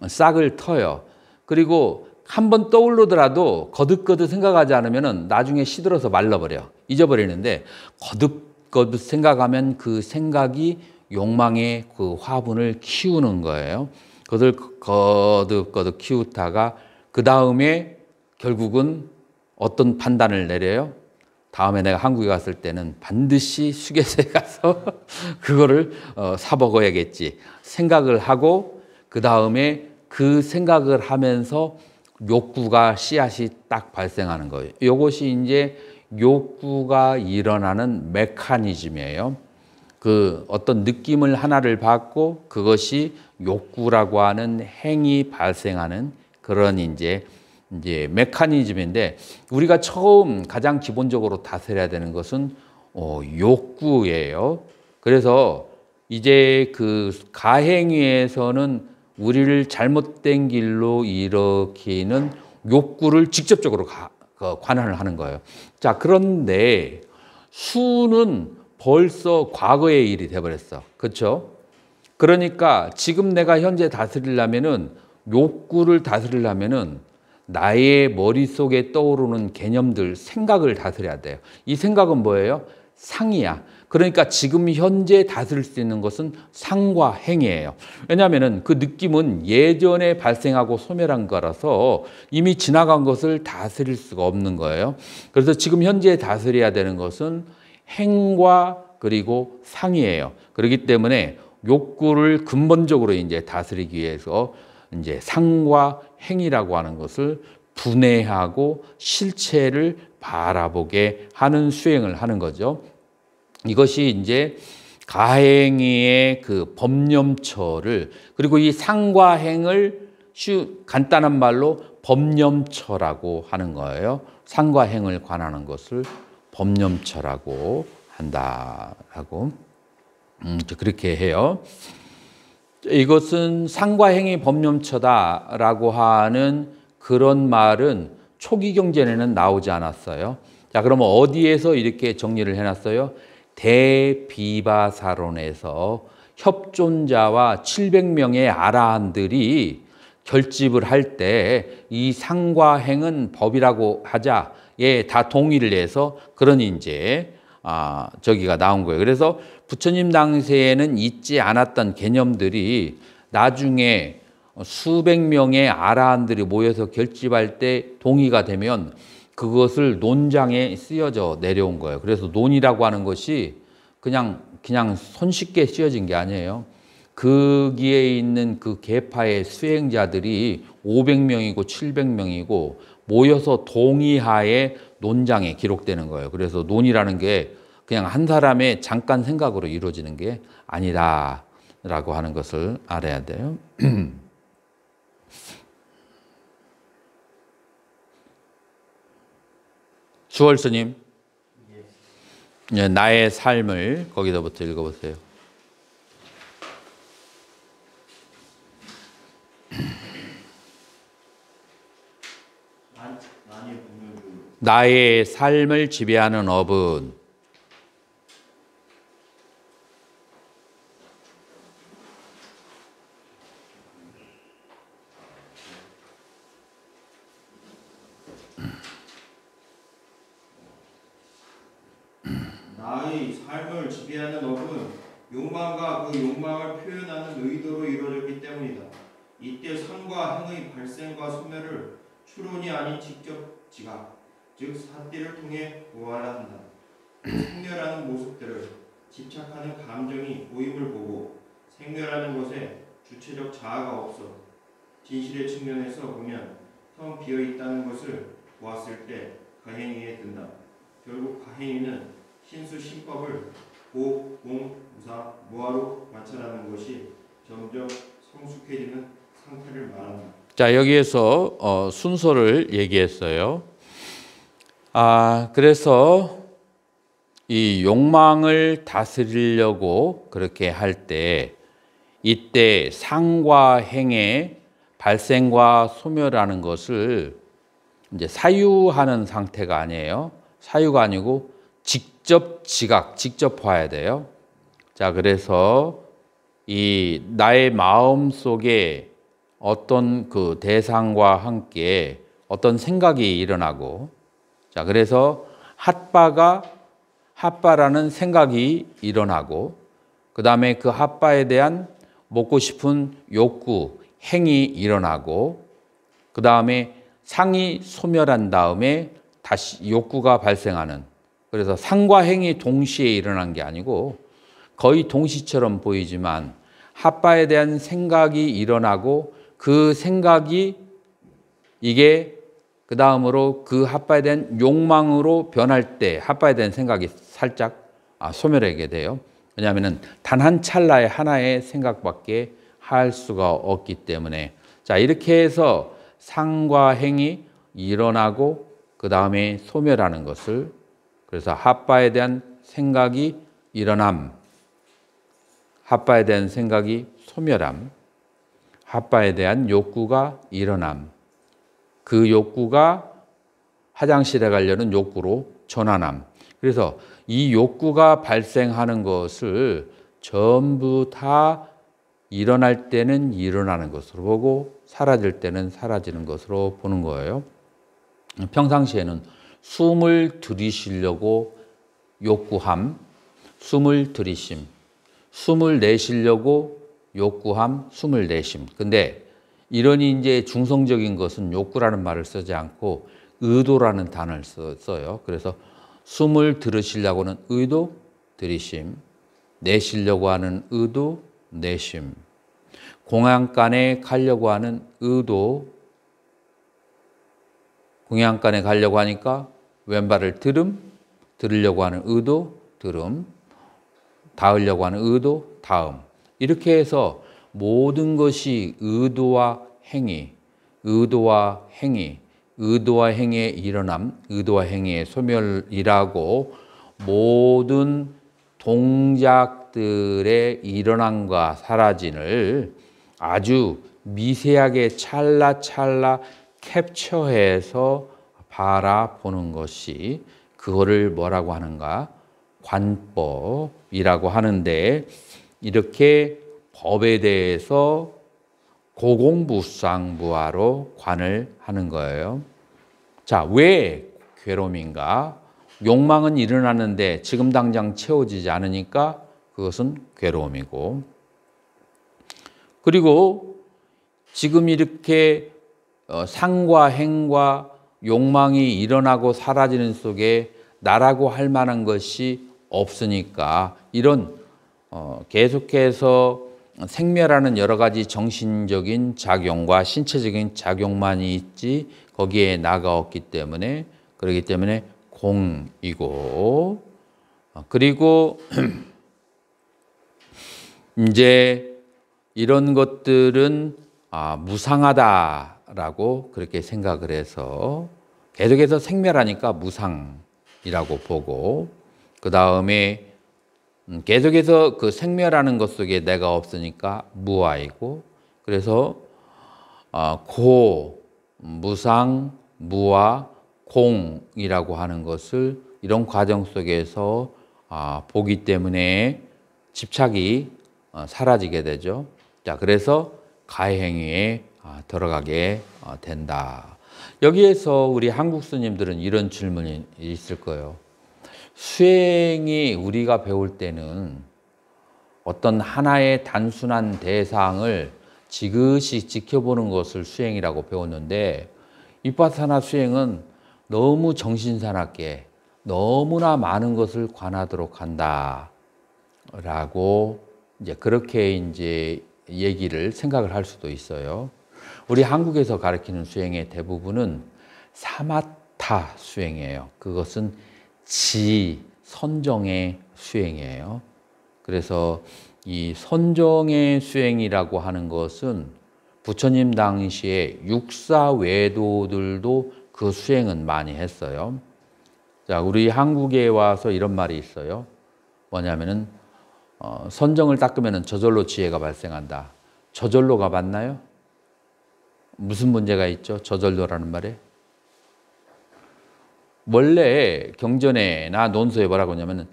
싹을 터요. 그리고 한 번 떠오르더라도 거듭 생각하지 않으면은 나중에 시들어서 말라버려. 잊어버리는데 거듭 생각하면 그 생각이 욕망의 그 화분을 키우는 거예요. 그것을 거듭 키우다가 그 다음에 결국은 어떤 판단을 내려요? 다음에 내가 한국에 갔을 때는 반드시 휴게소에 가서 그거를 사 먹어야겠지 생각을 하고 그 다음에 그 생각을 하면서 욕구가 씨앗이 딱 발생하는 거예요. 이것이 이제 욕구가 일어나는 메커니즘이에요. 그 어떤 느낌을 하나를 받고 그것이 욕구라고 하는 행위 발생하는 그런 이제 메커니즘인데 우리가 처음 가장 기본적으로 다스려야 되는 것은 욕구예요. 그래서 이제 그 가행위에서는 우리를 잘못된 길로 일으키는 욕구를 직접적으로 관할을 하는 거예요. 자, 그런데 수는 벌써 과거의 일이 돼버렸어. 그렇죠? 그러니까 지금 내가 현재 다스리려면은 욕구를 다스리려면은 나의 머릿속에 떠오르는 개념들, 생각을 다스려야 돼요. 이 생각은 뭐예요? 상이야. 그러니까 지금 현재 다스릴 수 있는 것은 상과 행이에요. 왜냐하면 그 느낌은 예전에 발생하고 소멸한 거라서 이미 지나간 것을 다스릴 수가 없는 거예요. 그래서 지금 현재 다스려야 되는 것은 행과 그리고 상이에요. 그렇기 때문에 욕구를 근본적으로 이제 다스리기 위해서 이제 상과 행이라고 하는 것을 분해하고 실체를 바라보게 하는 수행을 하는 거죠. 이것이 이제 가행위의 그 법념처를 그리고 이 상과 행을 간단한 말로 법념처라고 하는 거예요. 상과 행을 관하는 것을 법념처라고 한다라고 그렇게 해요. 이것은 상과 행의 법념처다라고 하는 그런 말은 초기 경전에는 나오지 않았어요. 자, 그러면 어디에서 이렇게 정리를 해놨어요? 대비바사론에서 협존자와 700명의 아라한들이 결집을 할 때 이 상과 행은 법이라고 하자에 다 동의를 해서 그런 이제 저기가 나온 거예요. 그래서 부처님 당시에는 있지 않았던 개념들이 나중에 수백 명의 아라한들이 모여서 결집할 때 동의가 되면 그것을 논장에 쓰여져 내려온 거예요. 그래서 논이라고 하는 것이 그냥 손쉽게 쓰여진 게 아니에요. 거기에 있는 그 계파의 수행자들이 500명이고 700명이고 모여서 동의하에 논장에 기록되는 거예요. 그래서 논이라는 게 그냥 한 사람의 잠깐 생각으로 이루어지는 게 아니다라고 하는 것을 알아야 돼요. 수월 스님, 나의 삶을 거기서부터 읽어보세요. 나의 삶을 지배하는 업은 나의 삶을 지배하는 업은 욕망과 그 욕망을 표현하는 의도로 이루어졌기 때문이다. 이때 상과 행의 발생과 소멸을 추론이 아닌 직접 지각, 즉 사띠를 통해 보아야 한다. 생멸하는 모습들을 집착하는 감정이 보임을 보고 생멸하는 것에 주체적 자아가 없어 진실의 측면에서 보면 텅 비어 있다는 것을 보았을 때 가행위에 든다. 결국 가행위는 신수 신법을 고, 공, 무사, 무아로 관찰하는 것이 점점 성숙해지는 상태를 말한다. 자, 여기에서 순서를 얘기했어요. 그래서 이 욕망을 다스리려고 그렇게 할 때 이때 상과 행의 발생과 소멸하는 것을 이제 사유하는 상태가 아니에요. 사유가 아니고 직접 지각, 직접 봐야 돼요. 자, 그래서 이 나의 마음 속에 어떤 그 대상과 함께 어떤 생각이 일어나고, 자, 그래서 핫바라는 생각이 일어나고, 그 다음에 그 핫바에 대한 먹고 싶은 욕구, 행이 일어나고, 그 다음에 상이 소멸한 다음에 다시 욕구가 발생하는, 그래서 상과 행이 동시에 일어난 게 아니고 거의 동시처럼 보이지만 핫바에 대한 생각이 일어나고 그 생각이 이게 그 다음으로 그 핫바에 대한 욕망으로 변할 때 핫바에 대한 생각이 살짝 소멸하게 돼요. 왜냐하면 단 한 찰나의 하나의 생각밖에 할 수가 없기 때문에, 자, 이렇게 해서 상과 행이 일어나고 그 다음에 소멸하는 것을, 그래서 핫바에 대한 생각이 일어남, 핫바에 대한 생각이 소멸함, 핫바에 대한 욕구가 일어남, 그 욕구가 화장실에 가려는 욕구로 전환함. 그래서 이 욕구가 발생하는 것을 전부 다 일어날 때는 일어나는 것으로 보고 사라질 때는 사라지는 것으로 보는 거예요. 평상시에는 숨을 들이쉬려고 욕구함, 숨을 들이쉼, 숨을 내쉬려고 욕구함, 숨을 내쉼. 근데 이러니 이제 중성적인 것은 욕구라는 말을 쓰지 않고 의도라는 단어를 써요. 그래서 숨을 들으시려고는 의도, 들이쉼, 내쉬려고 하는 의도, 내쉼, 공양간에 가려고 하는 의도, 공양간에 가려고 하니까 왼발을 들으려고 하는 의도, 들음, 닿으려고 하는 의도, 닿음. 이렇게 해서 모든 것이 의도와 행위, 의도와 행위, 의도와 행위의 일어남, 의도와 행위의 소멸이라고 모든 동작들의 일어남과 사라짐을 아주 미세하게 찰나찰나 캡처해서 바라보는 것이, 그거를 뭐라고 하는가? 관법이라고 하는데, 이렇게 법에 대해서 고공부상부하로 관을 하는 거예요. 자, 왜 괴로움인가? 욕망은 일어나는데 지금 당장 채워지지 않으니까 그것은 괴로움이고, 그리고 지금 이렇게 상과 행과 욕망이 일어나고 사라지는 속에 나라고 할 만한 것이 없으니까 이런 계속해서 생멸하는 여러 가지 정신적인 작용과 신체적인 작용만이 있지 거기에 나가 없기 때문에, 그렇기 때문에 공이고, 그리고 이제 이런 것들은 무상하다라고 그렇게 생각을 해서 계속해서 생멸하니까 무상이라고 보고, 그 다음에 계속해서 그 생멸하는 것 속에 내가 없으니까 무아이고, 그래서 고, 무상, 무아, 공이라고 하는 것을 이런 과정 속에서 보기 때문에 집착이 사라지게 되죠. 자, 그래서 가해행위에 들어가게 된다. 여기에서 우리 한국 스님들은 이런 질문이 있을 거예요. 수행이 우리가 배울 때는 어떤 하나의 단순한 대상을 지그시 지켜보는 것을 수행이라고 배웠는데 비파사나 수행은 너무 정신사납게 너무나 많은 것을 관하도록 한다라고 이제 그렇게 이제 얘기를 생각을 할 수도 있어요. 우리 한국에서 가르치는 수행의 대부분은 사마타 수행이에요. 그것은 선정의 수행이에요. 그래서 이 선정의 수행이라고 하는 것은 부처님 당시에 육사외도들도 그 수행은 많이 했어요. 자, 우리 한국에 와서 이런 말이 있어요. 뭐냐면은 선정을 닦으면 저절로 지혜가 발생한다. 저절로가 맞나요? 무슨 문제가 있죠? 저절로라는 말에? 원래 경전에나 논서에 뭐라고 하냐면은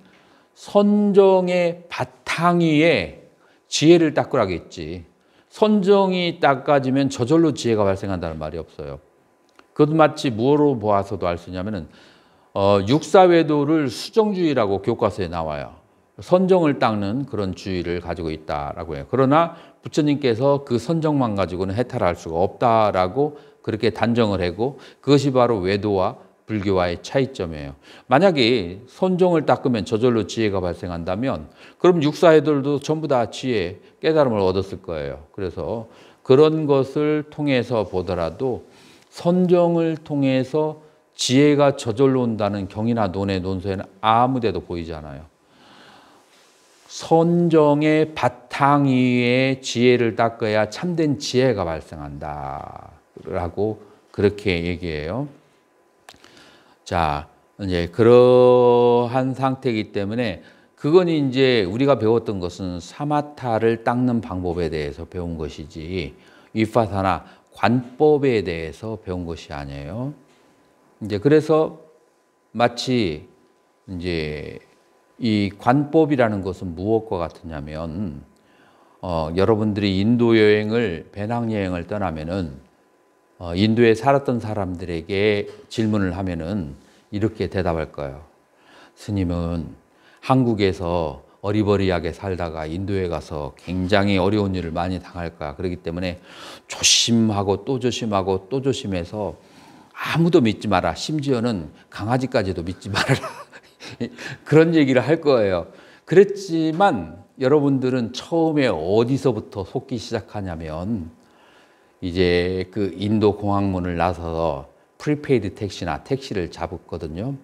선정의 바탕 위에 지혜를 닦으라고 했지. 선정이 닦아지면 저절로 지혜가 발생한다는 말이 없어요. 그것도 마치 무엇으로 보아서도 알 수 있냐면은 육사외도를 수정주의라고 교과서에 나와요. 선정을 닦는 그런 주의를 가지고 있다라고 해요. 그러나 부처님께서 그 선정만 가지고는 해탈할 수가 없다라고 그렇게 단정을 하고 그것이 바로 외도와 불교와의 차이점이에요. 만약에 선정을 닦으면 저절로 지혜가 발생한다면 그럼 육사애들도 전부 다 지혜, 깨달음을 얻었을 거예요. 그래서 그런 것을 통해서 보더라도 선정을 통해서 지혜가 저절로 온다는 경이나 논의 논서에는 아무 데도 보이지 않아요. 선정의 바탕 위에 지혜를 닦아야 참된 지혜가 발생한다 라고 그렇게 얘기해요. 자, 이제 그러한 상태이기 때문에 그건 이제 우리가 배웠던 것은 사마타를 닦는 방법에 대해서 배운 것이지 위파사나 관법에 대해서 배운 것이 아니에요. 이제 그래서 마치 이제 이 관법이라는 것은 무엇과 같으냐면 여러분들이 인도 여행을 배낭여행을 떠나면은 인도에 살았던 사람들에게 질문을 하면은 이렇게 대답할 거예요. 스님은 한국에서 어리버리하게 살다가 인도에 가서 굉장히 어려운 일을 많이 당할 거야. 그렇기 때문에 조심하고 또 조심하고 또 조심해서 아무도 믿지 마라. 심지어는 강아지까지도 믿지 말아라. 그런 얘기를 할 거예요. 그랬지만 여러분들은 처음에 어디서부터 속기 시작하냐면 이제 그 인도 공항문을 나서서 프리페이드 택시나 택시를 잡았거든요.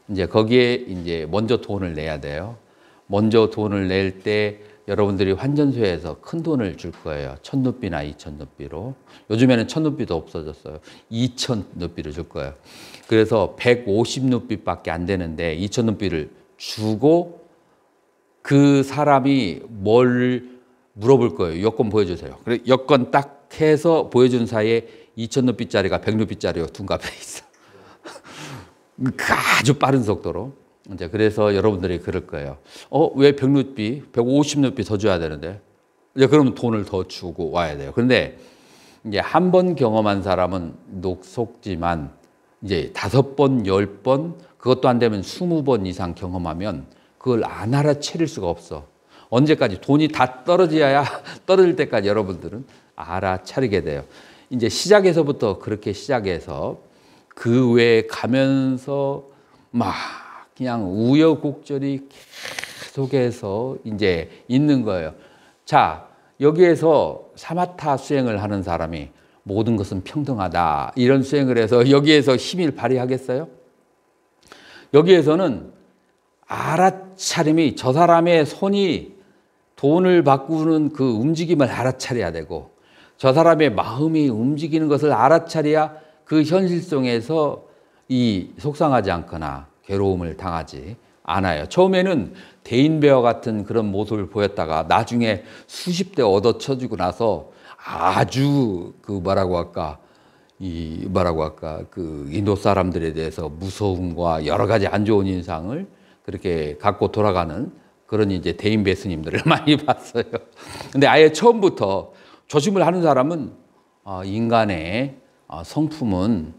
이제 거기에 이제 먼저 돈을 내야 돼요. 먼저 돈을 낼 때 여러분들이 환전소에서 큰 돈을 줄 거예요. 1,000루피나 2,000루피로. 요즘에는 1,000루피도 없어졌어요. 2,000루피를 줄 거예요. 그래서 150루피밖에 안 되는데 2,000루피를 주고 그 사람이 뭘 물어볼 거예요. 여권 보여주세요. 그래 여권 딱 해서 보여준 사이에 2,000루피짜리가 100루피짜리로 둔갑해 있어. 아주 빠른 속도로. 이제 그래서 여러분들이 그럴 거예요. 왜 100루피, 150루피 더 줘야 되는데? 이제 그러면 돈을 더 주고 와야 돼요. 그런데 이제 한 번 경험한 사람은 녹속지만 이제 5번, 10번, 그것도 안 되면 20번 이상 경험하면 그걸 안 알아채릴 수가 없어. 언제까지 돈이 다 떨어져야 떨어질 때까지 여러분들은 알아차리게 돼요. 이제 시작에서부터 그렇게 시작해서 그 외에 가면서 막 그냥 우여곡절이 계속해서 이제 있는 거예요. 자, 여기에서 사마타 수행을 하는 사람이 모든 것은 평등하다 이런 수행을 해서 여기에서 힘을 발휘하겠어요? 여기에서는 알아차림이 저 사람의 손이 돈을 바꾸는 그 움직임을 알아차려야 되고 저 사람의 마음이 움직이는 것을 알아차려야 그 현실성에서 이 속상하지 않거나 괴로움을 당하지 않아요. 처음에는 대인배와 같은 그런 모습을 보였다가 나중에 수십 대 얻어쳐주고 나서 아주 그 뭐라고 할까 이 뭐라고 할까 그 인도 사람들에 대해서 무서움과 여러 가지 안 좋은 인상을 그렇게 갖고 돌아가는 그런 이제 대인배 스님들을 많이 봤어요. 근데 아예 처음부터 조심을 하는 사람은 인간의 성품은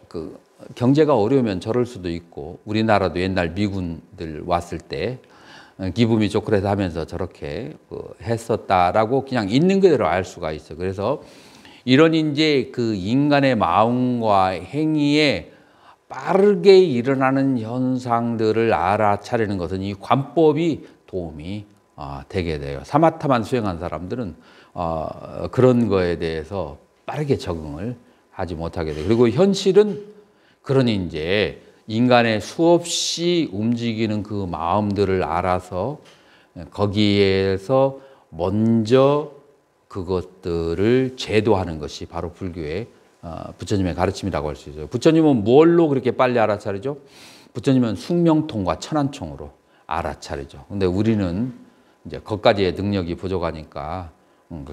그 경제가 어려우면 저럴 수도 있고 우리나라도 옛날 미군들 왔을 때 기분이 좋고 그래서 하면서 저렇게 했었다라고 그냥 있는 그대로 알 수가 있어. 그래서 이런 이제 그 인간의 마음과 행위에 빠르게 일어나는 현상들을 알아차리는 것은 이 관법이 도움이 되게 돼요. 사마타만 수행한 사람들은 그런 거에 대해서 빠르게 적응을 하지 못하게 돼요. 그리고 현실은 그러니 이제 인간의 수없이 움직이는 그 마음들을 알아서 거기에서 먼저 그것들을 제도하는 것이 바로 불교의 부처님의 가르침이라고 할 수 있어요. 부처님은 뭘로 그렇게 빨리 알아차리죠? 부처님은 숙명통과 천안총으로 알아차리죠. 근데 우리는 이제 거기까지의 능력이 부족하니까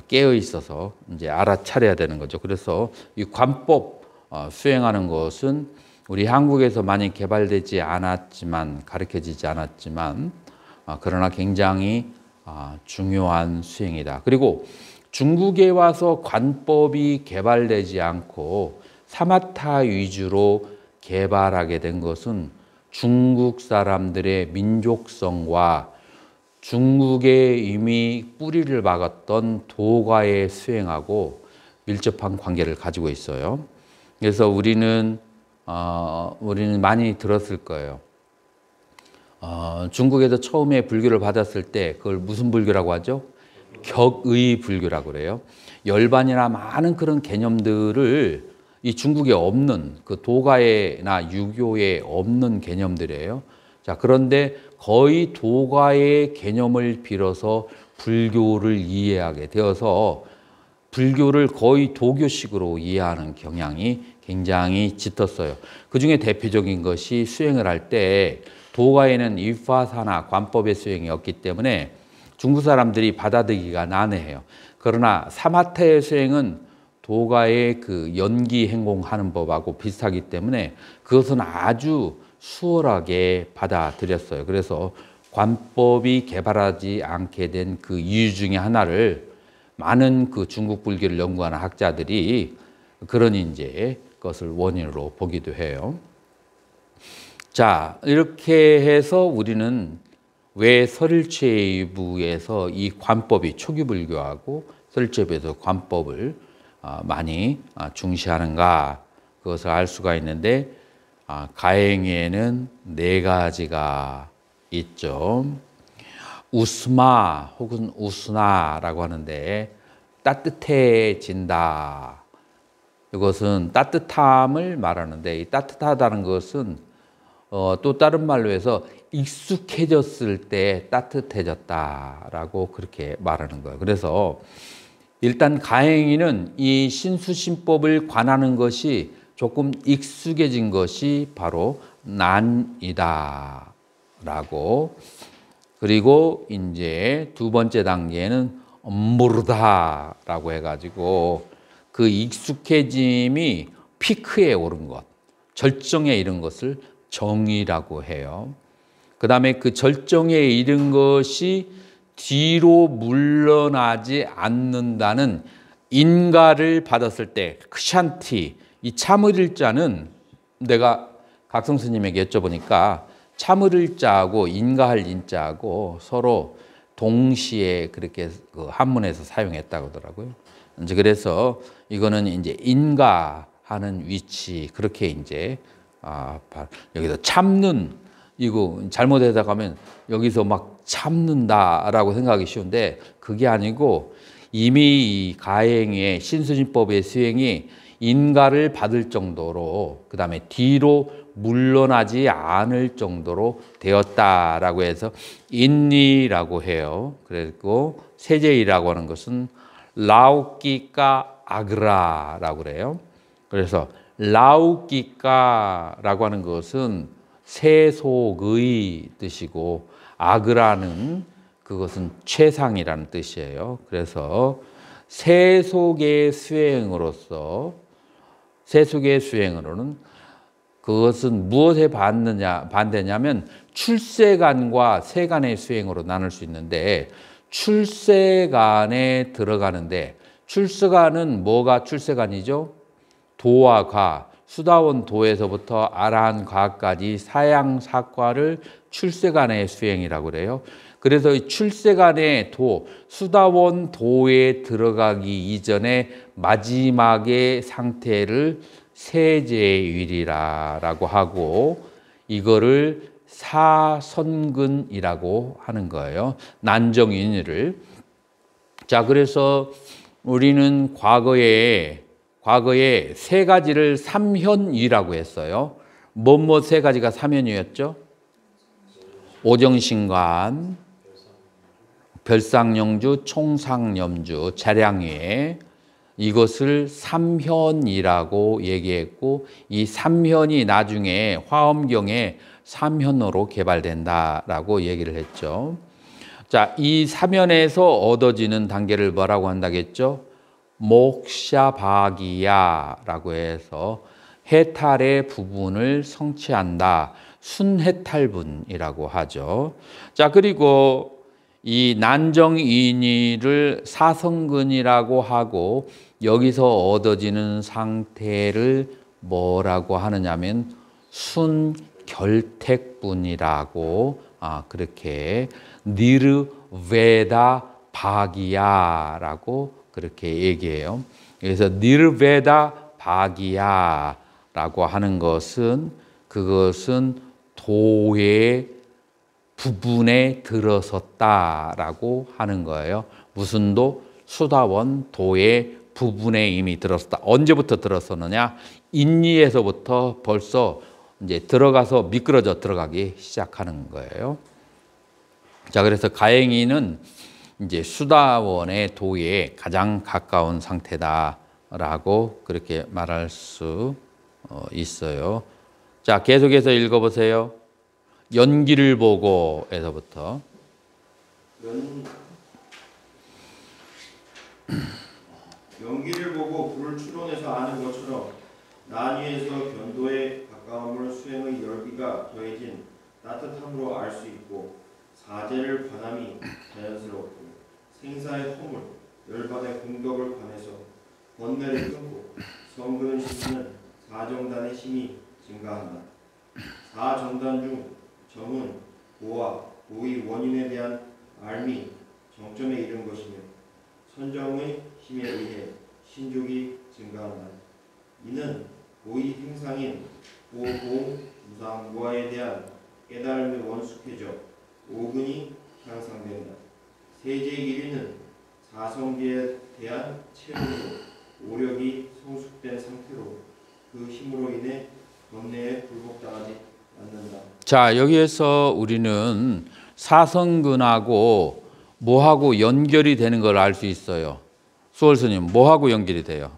깨어 있어서 이제 알아차려야 되는 거죠. 그래서 이 관법 수행하는 것은 우리 한국에서 많이 개발되지 않았지만 가르쳐지지 않았지만 그러나 굉장히 중요한 수행이다. 그리고 중국에 와서 관법이 개발되지 않고 사마타 위주로 개발하게 된 것은 중국 사람들의 민족성과 중국에 이미 뿌리를 박았던 도가의 수행하고 밀접한 관계를 가지고 있어요. 그래서 우리는 많이 들었을 거예요. 중국에서 처음에 불교를 받았을 때 그걸 무슨 불교라고 하죠? 격의 불교라고 그래요. 열반이나 많은 그런 개념들을 이 중국에 없는 그 도가에나 유교에 없는 개념들이에요. 자, 그런데 거의 도가의 개념을 빌어서 불교를 이해하게 되어서 불교를 거의 도교식으로 이해하는 경향이 굉장히 짙었어요. 그 중에 대표적인 것이 수행을 할 때 도가에는 위파사나 관법의 수행이 없기 때문에 중국 사람들이 받아들이기가 난해해요. 그러나 사마타의 수행은 도가의 그 연기 행공하는 법하고 비슷하기 때문에 그것은 아주 수월하게 받아들였어요. 그래서 관법이 개발하지 않게 된 그 이유 중에 하나를 많은 그 중국 불교를 연구하는 학자들이 그런 이제 것을 원인으로 보기도 해요. 자, 이렇게 해서 우리는 왜 설일체부에서 이 관법이 초기불교하고 설일체부에서 관법을 많이 중시하는가 그것을 알 수가 있는데 가행에는 4가지가 있죠. 우스마 혹은 우스나라고 하는데 따뜻해진다. 이것은 따뜻함을 말하는데 이 따뜻하다는 것은 또 다른 말로 해서 익숙해졌을 때 따뜻해졌다라고 그렇게 말하는 거예요. 그래서 일단 가행이는 이 신수신법을 관하는 것이 조금 익숙해진 것이 바로 난이다라고. 그리고 이제 2번째 단계는 모르다라고 해가지고 그 익숙해짐이 피크에 오른 것, 절정에 이른 것을 정이라고 해요. 그 다음에 그 절정에 이른 것이 뒤로 물러나지 않는다는 인가를 받았을 때 크샨티, 이 참을 자는 내가 각성 스님에게 여쭤보니까 참을 자하고 인가할 인자하고 서로 동시에 그렇게 그 한문에서 사용했다고 하더라고요. 이제 그래서 이거는 이제 인가하는 위치 그렇게 이제 여기서 참는 이거 잘못 해석하면 여기서 막 참는다라고 생각하기 쉬운데 그게 아니고 이미 이 가행의 신수진법의 수행이 인가를 받을 정도로 그 다음에 뒤로 물러나지 않을 정도로 되었다라고 해서 인리라고 해요. 그리고 세제이라고 하는 것은 라우키까 아그라라고 그래요. 그래서 라우키까라고 하는 것은 세속의 뜻이고 아그라는 그것은 최상이라는 뜻이에요. 그래서 세속의 수행으로서 세속의 수행으로는 그것은 무엇에 반대냐면 출세간과 세간의 수행으로 나눌 수 있는데 출세간에 들어가는데 출세간은 뭐가 출세간이죠? 도와 과, 수다원 도에서부터 아라한 과까지 사양사과를 출세간의 수행이라고 그래요. 그래서 이 출세간의 도, 수다원 도에 들어가기 이전에 마지막의 상태를 세제일이라고 하고 이거를 사선근이라고 하는 거예요. 난정인을. 자, 그래서 우리는 과거에 세 가지를 삼현이라고 했어요. 뭐뭐 세 가지가 삼현이었죠? 오정신관, 별상영주, 총상염주, 자량회 이것을 삼현이라고 얘기했고 이 삼현이 나중에 화엄경에 삼현어로 개발된다라고 얘기를 했죠. 자, 이 삼현에서 얻어지는 단계를 뭐라고 한다겠죠? 목샤바기야라고 해서 해탈의 부분을 성취한다. 순해탈분이라고 하죠. 자, 그리고 이 난정인의를 사성근이라고 하고 여기서 얻어지는 상태를 뭐라고 하느냐면 순결택분이라고 그렇게 니르베다 바기야라고 그렇게 얘기해요. 그래서 니르베다 바기야라고 하는 것은 그것은 도의 부분에 들어섰다라고 하는 거예요. 무슨 도? 수다원 도의 부분에 이미 들어섰다. 언제부터 들어섰느냐? 인리에서부터 벌써 이제 들어가서 미끄러져 들어가기 시작하는 거예요. 자, 그래서 가행이는 이제 수다원의 도에 가장 가까운 상태다라고 그렇게 말할 수 있어요. 자, 계속해서 읽어보세요. 연기를 보고에서부터 연기를 보고 불을 추론해서 아는 것처럼 난위에서 견도에 가까움을 수행의 열기가 더해진 따뜻함으로 알 수 있고 사제를 관함이 자연스럽고 생사의 허물, 열반의 공덕을 관해서 번뇌를 끊고 성근을 심는 사정단의 힘이 증가한다. 사정단 중 정은 고와 고의 원인에 대한 알미 정점에 이른 것이며 선정의 힘에 의해 신족이 증가한다. 이는 고의 행상인 고공 무상무아에 대한 깨달음이 원숙해져 오근이 향상된다. 세제 1위는 사성계에 대한 체험으로 오력이 성숙된 상태로 그 힘으로 인해 번뇌에 굴복당하지 않는다. 자, 여기에서 우리는 사성근하고 뭐하고 연결이 되는 걸 알 수 있어요. 수월스님, 뭐하고 연결이 돼요?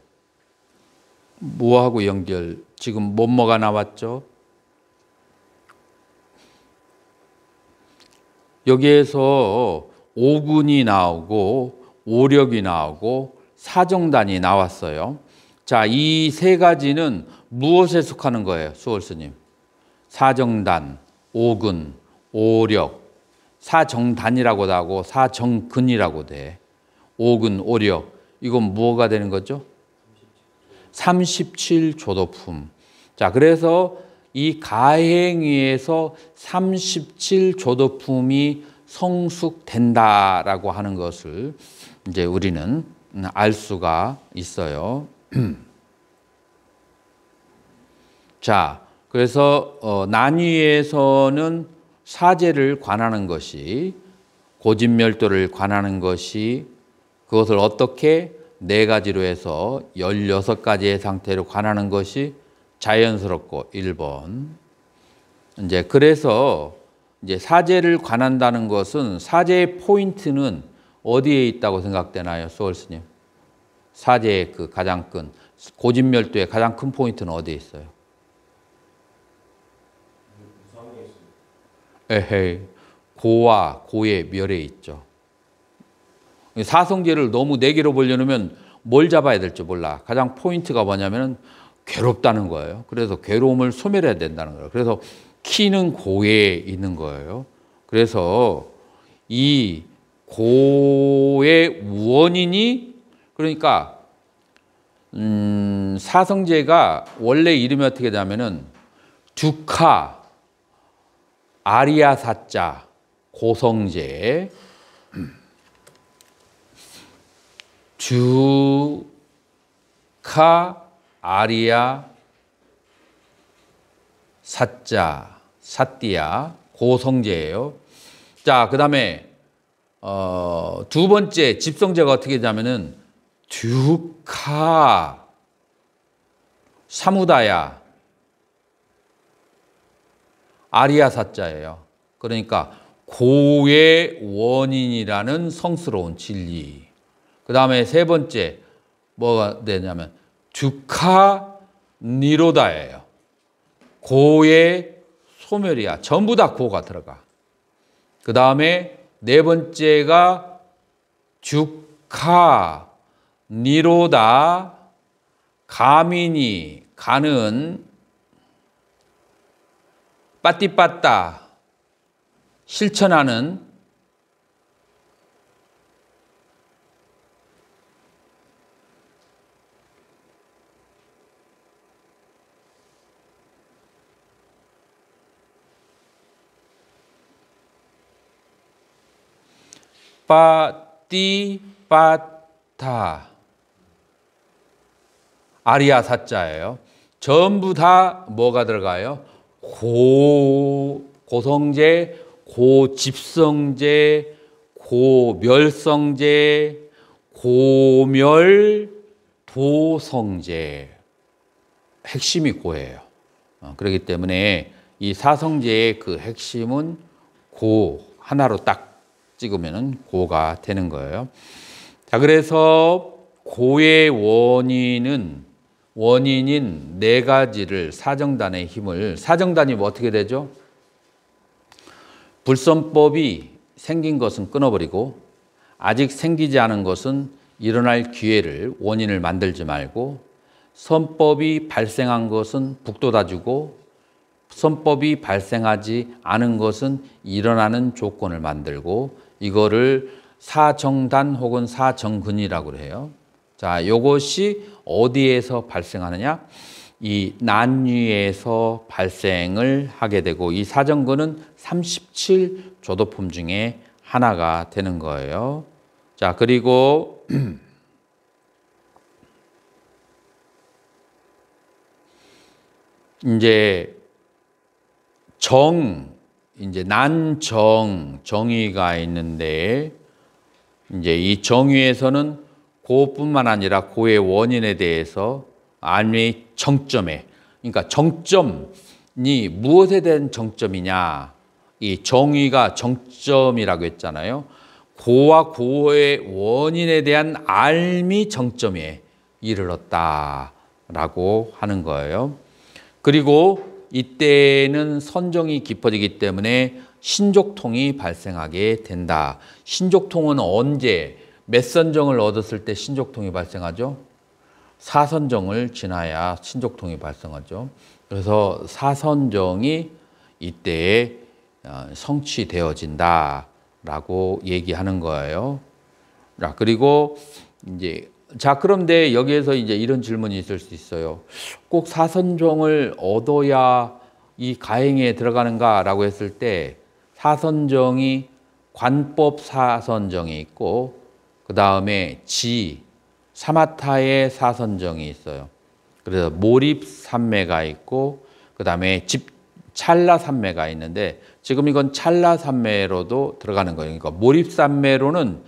뭐하고 연결? 지금 뭐가 나왔죠? 여기에서 오근이 나오고 오력이 나오고 사정단이 나왔어요. 자, 이 세 가지는 무엇에 속하는 거예요, 수월스님? 사정단, 오근, 오력, 사정단이라고도 하고 사정근이라고 돼. 오근, 오력, 이건 뭐가 되는 거죠? 37조도품. 자, 그래서 이 가행위에서 37조도품이 성숙된다라고 하는 것을 이제 우리는 알 수가 있어요. 자, 그래서 난위에서는 사제를 관하는 것이 고진멸도를 관하는 것이 그것을 어떻게 네 가지로 해서 16가지의 상태로 관하는 것이 자연스럽고 1번. 이제 그래서 이제 사제를 관한다는 것은 사제의 포인트는 어디에 있다고 생각되나요, 수월스님? 사제의 그 가장 큰 고진멸도의 가장 큰 포인트는 어디에 있어요? 에헤이, 고와 고의 멸에 있죠. 사성제를 너무 네 개로 벌려놓으면 뭘 잡아야 될지 몰라. 가장 포인트가 뭐냐면 괴롭다는 거예요. 그래서 괴로움을 소멸해야 된다는 거예요. 그래서 키는 고에 있는 거예요. 그래서 이 고의 원인이 그러니까 사성제가 원래 이름이 어떻게 되냐면은 두카 아리아 사자 고성제 두카 아리아 사자 사띠아 고성제예요. 자, 그다음에 두 번째 집성제가 어떻게 되냐면은 두카 사무다야 아리아 사자예요. 그러니까 고의 원인이라는 성스러운 진리. 그 다음에 세 번째 뭐가 되냐면 두카 니로다예요. 고의 소멸이야. 전부 다 고가 들어가. 그 다음에 네 번째가 두카 니로다 가민이 가는 빠띠빠따 실천하는 빠띠빠타 아리아 사자예요. 전부 다 뭐가 들어가요? 고성제, 고집성제, 고멸성제, 고멸도성제. 핵심이 고예요. 그렇기 때문에 이 사성제의 그 핵심은 고 하나로 딱 찍으면 고가 되는 거예요. 자, 그래서 고의 원인인 네 가지를 사정단의 힘을, 사정단이 뭐 어떻게 되죠? 불선법이 생긴 것은 끊어버리고 아직 생기지 않은 것은 일어날 기회를, 원인을 만들지 말고, 선법이 발생한 것은 북돋아주고 선법이 발생하지 않은 것은 일어나는 조건을 만들고, 이거를 사정단 혹은 사정근이라고 해요. 자, 요것이 어디에서 발생하느냐? 이 난위에서 발생을 하게 되고, 이 사정근은 37조도품 중에 하나가 되는 거예요. 자, 그리고 이제 이제 난정, 정의가 있는데, 이제 이 정의에서는 고뿐만 아니라 고의 원인에 대해서 알미 정점에, 그러니까 정점이 무엇에 대한 정점이냐, 이 정의가 정점이라고 했잖아요. 고와 고의 원인에 대한 알미 정점에 이르렀다라고 하는 거예요. 그리고 이때는 선정이 깊어지기 때문에 신족통이 발생하게 된다. 신족통은 언제, 몇 선정을 얻었을 때 신족통이 발생하죠? 4선정을 지나야 신족통이 발생하죠. 그래서 4선정이 이때에 성취되어진다라고 얘기하는 거예요. 자, 그리고 이제 그런데 여기에서 이제 이런 질문이 있을 수 있어요. 꼭 4선정을 얻어야 이 가행에 들어가는가라고 했을 때, 4선정이 관법 4선정이 있고, 그 다음에 사마타의 4선정이 있어요. 그래서 몰입 3매가 있고, 그 다음에 찰나 3매가 있는데, 지금 이건 찰나 3매로도 들어가는 거예요. 그러니까 몰입 3매로는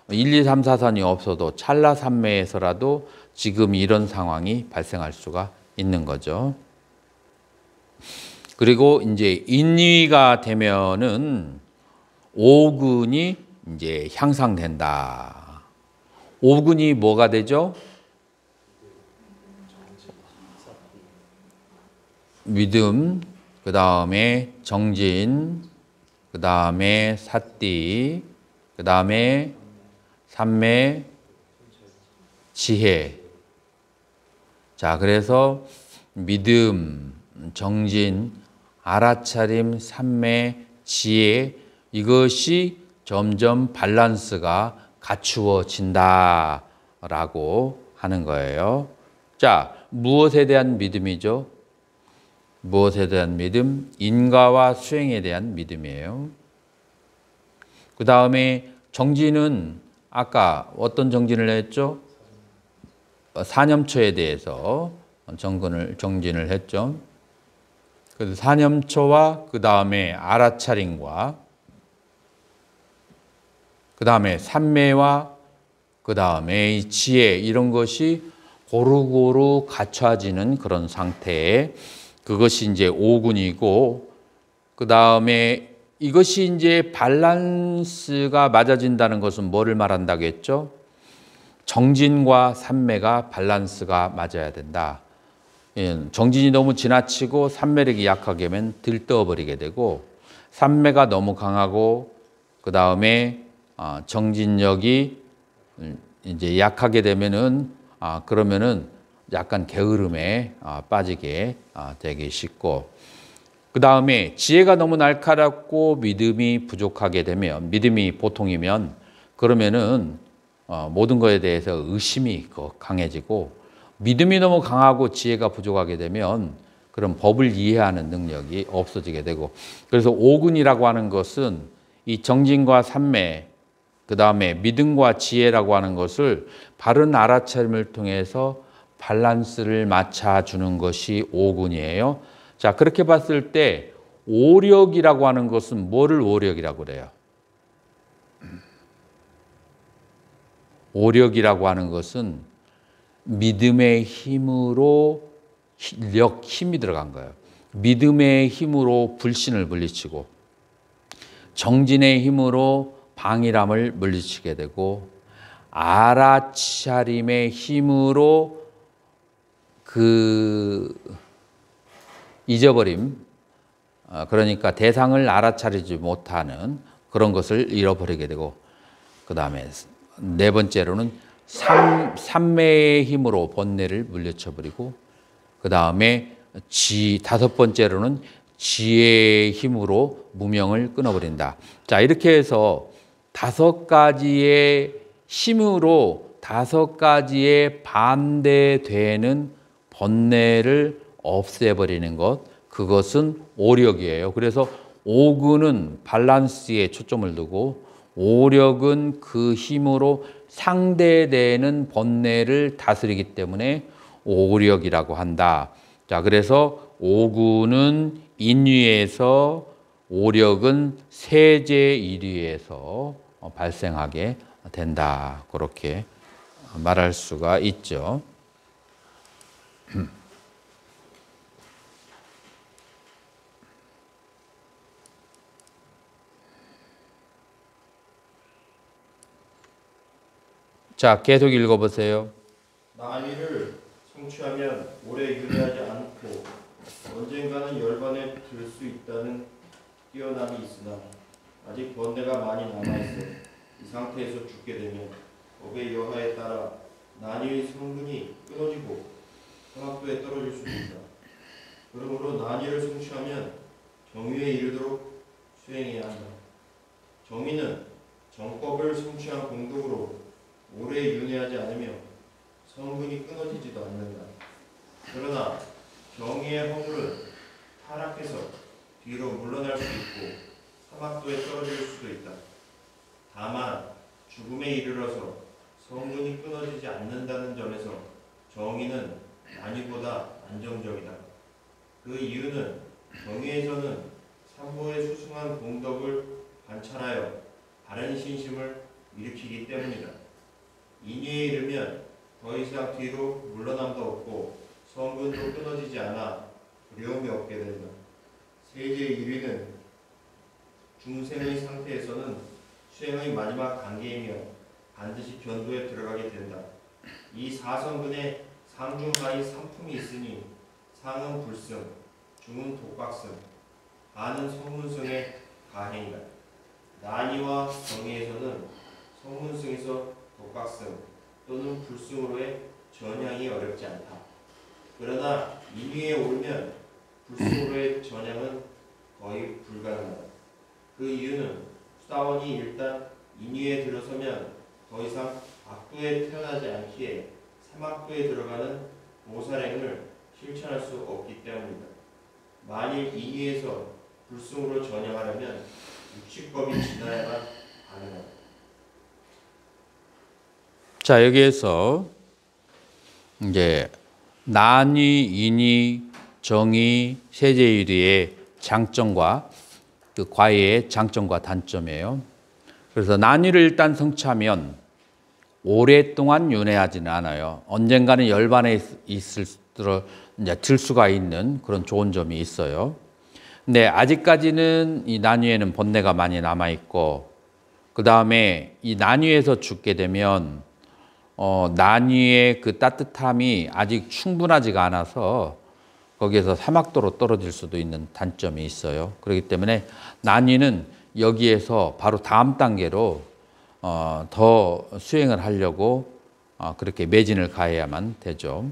1, 2, 3, 4선이 없어도 찰나 3매에서라도 지금 이런 상황이 발생할 수가 있는 거죠. 그리고 이제 인위가 되면은 5근이 이제 향상된다. 5근이 뭐가 되죠? 믿음, 그 다음에 정진, 그 다음에 사띠, 그 다음에 삼매, 지혜. 자, 그래서 믿음, 정진, 알아차림, 삼매, 지혜 이것이 점점 밸런스가 갖추어진다라고 하는 거예요. 자, 무엇에 대한 믿음이죠? 무엇에 대한 믿음? 인과와 수행에 대한 믿음이에요. 그 다음에 정진은 아까 어떤 정진을 했죠? 사념처에 대해서 정진을 했죠. 그래서 사념처와 그 다음에 알아차림과 그 다음에 삼매와 그 다음에 지혜 이런 것이 고루고루 갖춰지는 그런 상태. 그것이 이제 오군이고 그 다음에 이것이 이제 밸런스가 맞아진다는 것은 뭐를 말한다고 했죠? 정진과 삼매가 밸런스가 맞아야 된다. 정진이 너무 지나치고 삼매력이 약하게 하면 들떠버리게 되고 삼매가 너무 강하고 그 다음에 정진력이 이제 약하게 되면은 그러면은 약간 게으름에 빠지게 되기 쉽고 그 다음에 지혜가 너무 날카롭고 믿음이 부족하게 되면 믿음이 보통이면 그러면은 모든 것에 대해서 의심이 강해지고 믿음이 너무 강하고 지혜가 부족하게 되면 그런 법을 이해하는 능력이 없어지게 되고 그래서 오군이라고 하는 것은 이 정진과 삼매 그 다음에 믿음과 지혜라고 하는 것을 바른 알아차림을 통해서 밸런스를 맞춰주는 것이 오군이에요. 자, 그렇게 봤을 때 오력이라고 하는 것은 뭐를 오력이라고 그래요? 오력이라고 하는 것은 믿음의 힘으로 힘이 들어간 거예요. 믿음의 힘으로 불신을 물리치고 정진의 힘으로 방일함을 물리치게 되고 알아차림의 힘으로 그 잊어버림 그러니까 대상을 알아차리지 못하는 그런 것을 잃어버리게 되고 그 다음에 네 번째로는 삼매의 힘으로 번뇌를 물리쳐버리고 그 다음에 다섯 번째로는 지혜의 힘으로 무명을 끊어버린다. 자, 이렇게 해서 다섯 가지의 힘으로 다섯 가지의 반대되는 번뇌를 없애버리는 것, 그것은 오력이에요. 그래서 오군은 밸런스에 초점을 두고 오력은 그 힘으로 상대되는 번뇌를 다스리기 때문에 오력이라고 한다. 자, 그래서 오군은 인위에서 오력은 세제일위에서 발생하게 된다. 그렇게 말할 수가 있죠. 자, 계속 읽어보세요. 난위를 성취하면 오래 유지하지 않고 언젠가는 열반에 들 수 있다는 뛰어남이 있으나 아직 번뇌가 많이 남아있어 이 상태에서 죽게 되면 법의 여하에 따라 난위의 성분이 끊어지고 성학도에 떨어질 수도 있다. 그러므로 난위를 성취하면 정의에 이르도록 수행해야 한다. 정의는 정법을 성취한 공덕으로 오래 윤회하지 않으며 성분이 끊어지지도 않는다. 그러나 정의의 허물은 타락해서 뒤로 물러날 수 있고 사막도에 떨어질 수도 있다. 다만 죽음에 이르러서 성분이 끊어지지 않는다는 점에서 정의는 난이보다 안정적이다. 그 이유는 정의에서는 삼보의 수승한 공덕을 관찰하여 바른 신심을 일으키기 때문이다. 인위에 이르면 더 이상 뒤로 물러남도 없고 성분도 끊어지지 않아 두려움이 없게 된다. 세제 1위는 중생의 상태에서는 수행의 마지막 단계이며 반드시 견도에 들어가게 된다. 이 사성근에 상중하의 상품이 있으니 상은 불승, 중은 독박승, 하는 성문승의 가행이다. 난이와 정의에서는 성문승에서 독박승 또는 불승으로의 전향이 어렵지 않다. 그러나 인위에 오르면 불속으로의 전향은 거의 불가능하다. 그 이유는 수다원이 일단 인위에 들어서면 더 이상 악도에 태어나지 않기에 삼악도에 들어가는 보살행을 실천할 수 없기 때문이다. 만일 인위에서 불승으로 전향하려면 육식법이 지나야만 가능하다. 자, 여기에서 이제 난위, 인위, 정의, 세제유리의 장점과 그 과외의 장점과 단점이에요. 그래서 난위를 일단 성취하면 오랫동안 윤회하지는 않아요. 언젠가는 열반에 있을 이제 들 수가 있는 그런 좋은 점이 있어요. 근데 아직까지는 이 난위에는 번뇌가 많이 남아 있고, 그 다음에 이 난위에서 죽게 되면 난위의 그 따뜻함이 아직 충분하지가 않아서 거기에서 사막도로 떨어질 수도 있는 단점이 있어요. 그렇기 때문에 난위는 여기에서 바로 다음 단계로 더 수행을 하려고 그렇게 매진을 가해야만 되죠.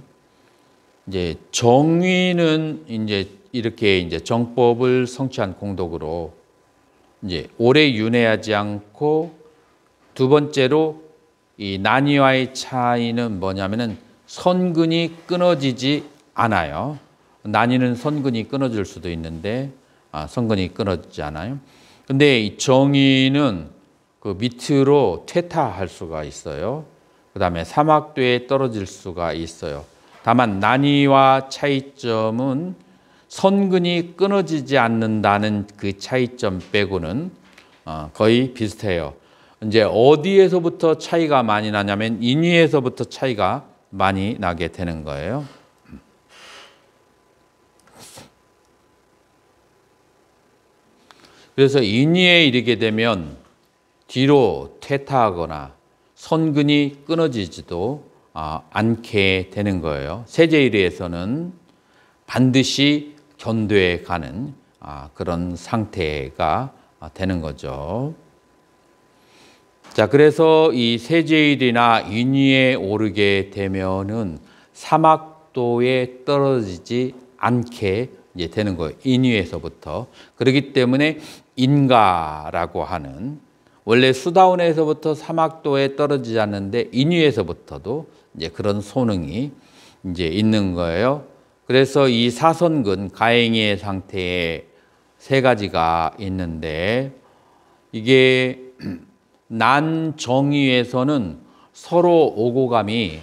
이제 정의는 이제 이렇게 이제 정법을 성취한 공덕으로 이제 오래 윤회하지 않고, 두 번째로 이 난이와의 차이는 뭐냐면은 선근이 끊어지지 않아요. 난이는 선근이 끊어질 수도 있는데 선근이 끊어지지 않아요. 근데 이 정의는 그 밑으로 퇴타할 수가 있어요. 그 다음에 사막도에 떨어질 수가 있어요. 다만 난이와 차이점은 선근이 끊어지지 않는다는 그 차이점 빼고는 거의 비슷해요. 이제 어디에서부터 차이가 많이 나냐면 인위에서부터 차이가 많이 나게 되는 거예요. 그래서 인위에 이르게 되면 뒤로 퇴타하거나 선근이 끊어지지도 않게 되는 거예요. 세제일에서는 반드시 견도해 가는 그런 상태가 되는 거죠. 자, 그래서 이 세제일이나 인위에 오르게 되면은 사막도에 떨어지지 않게 이제 되는 거예요. 인위에서부터. 그렇기 때문에 인가라고 하는, 원래 수다원에서부터 사막도에 떨어지지 않는데 인위에서부터도 이제 그런 소능이 이제 있는 거예요. 그래서 이 사선근 가행의 상태에 세 가지가 있는데, 이게 난정의에서는 서로 오고감이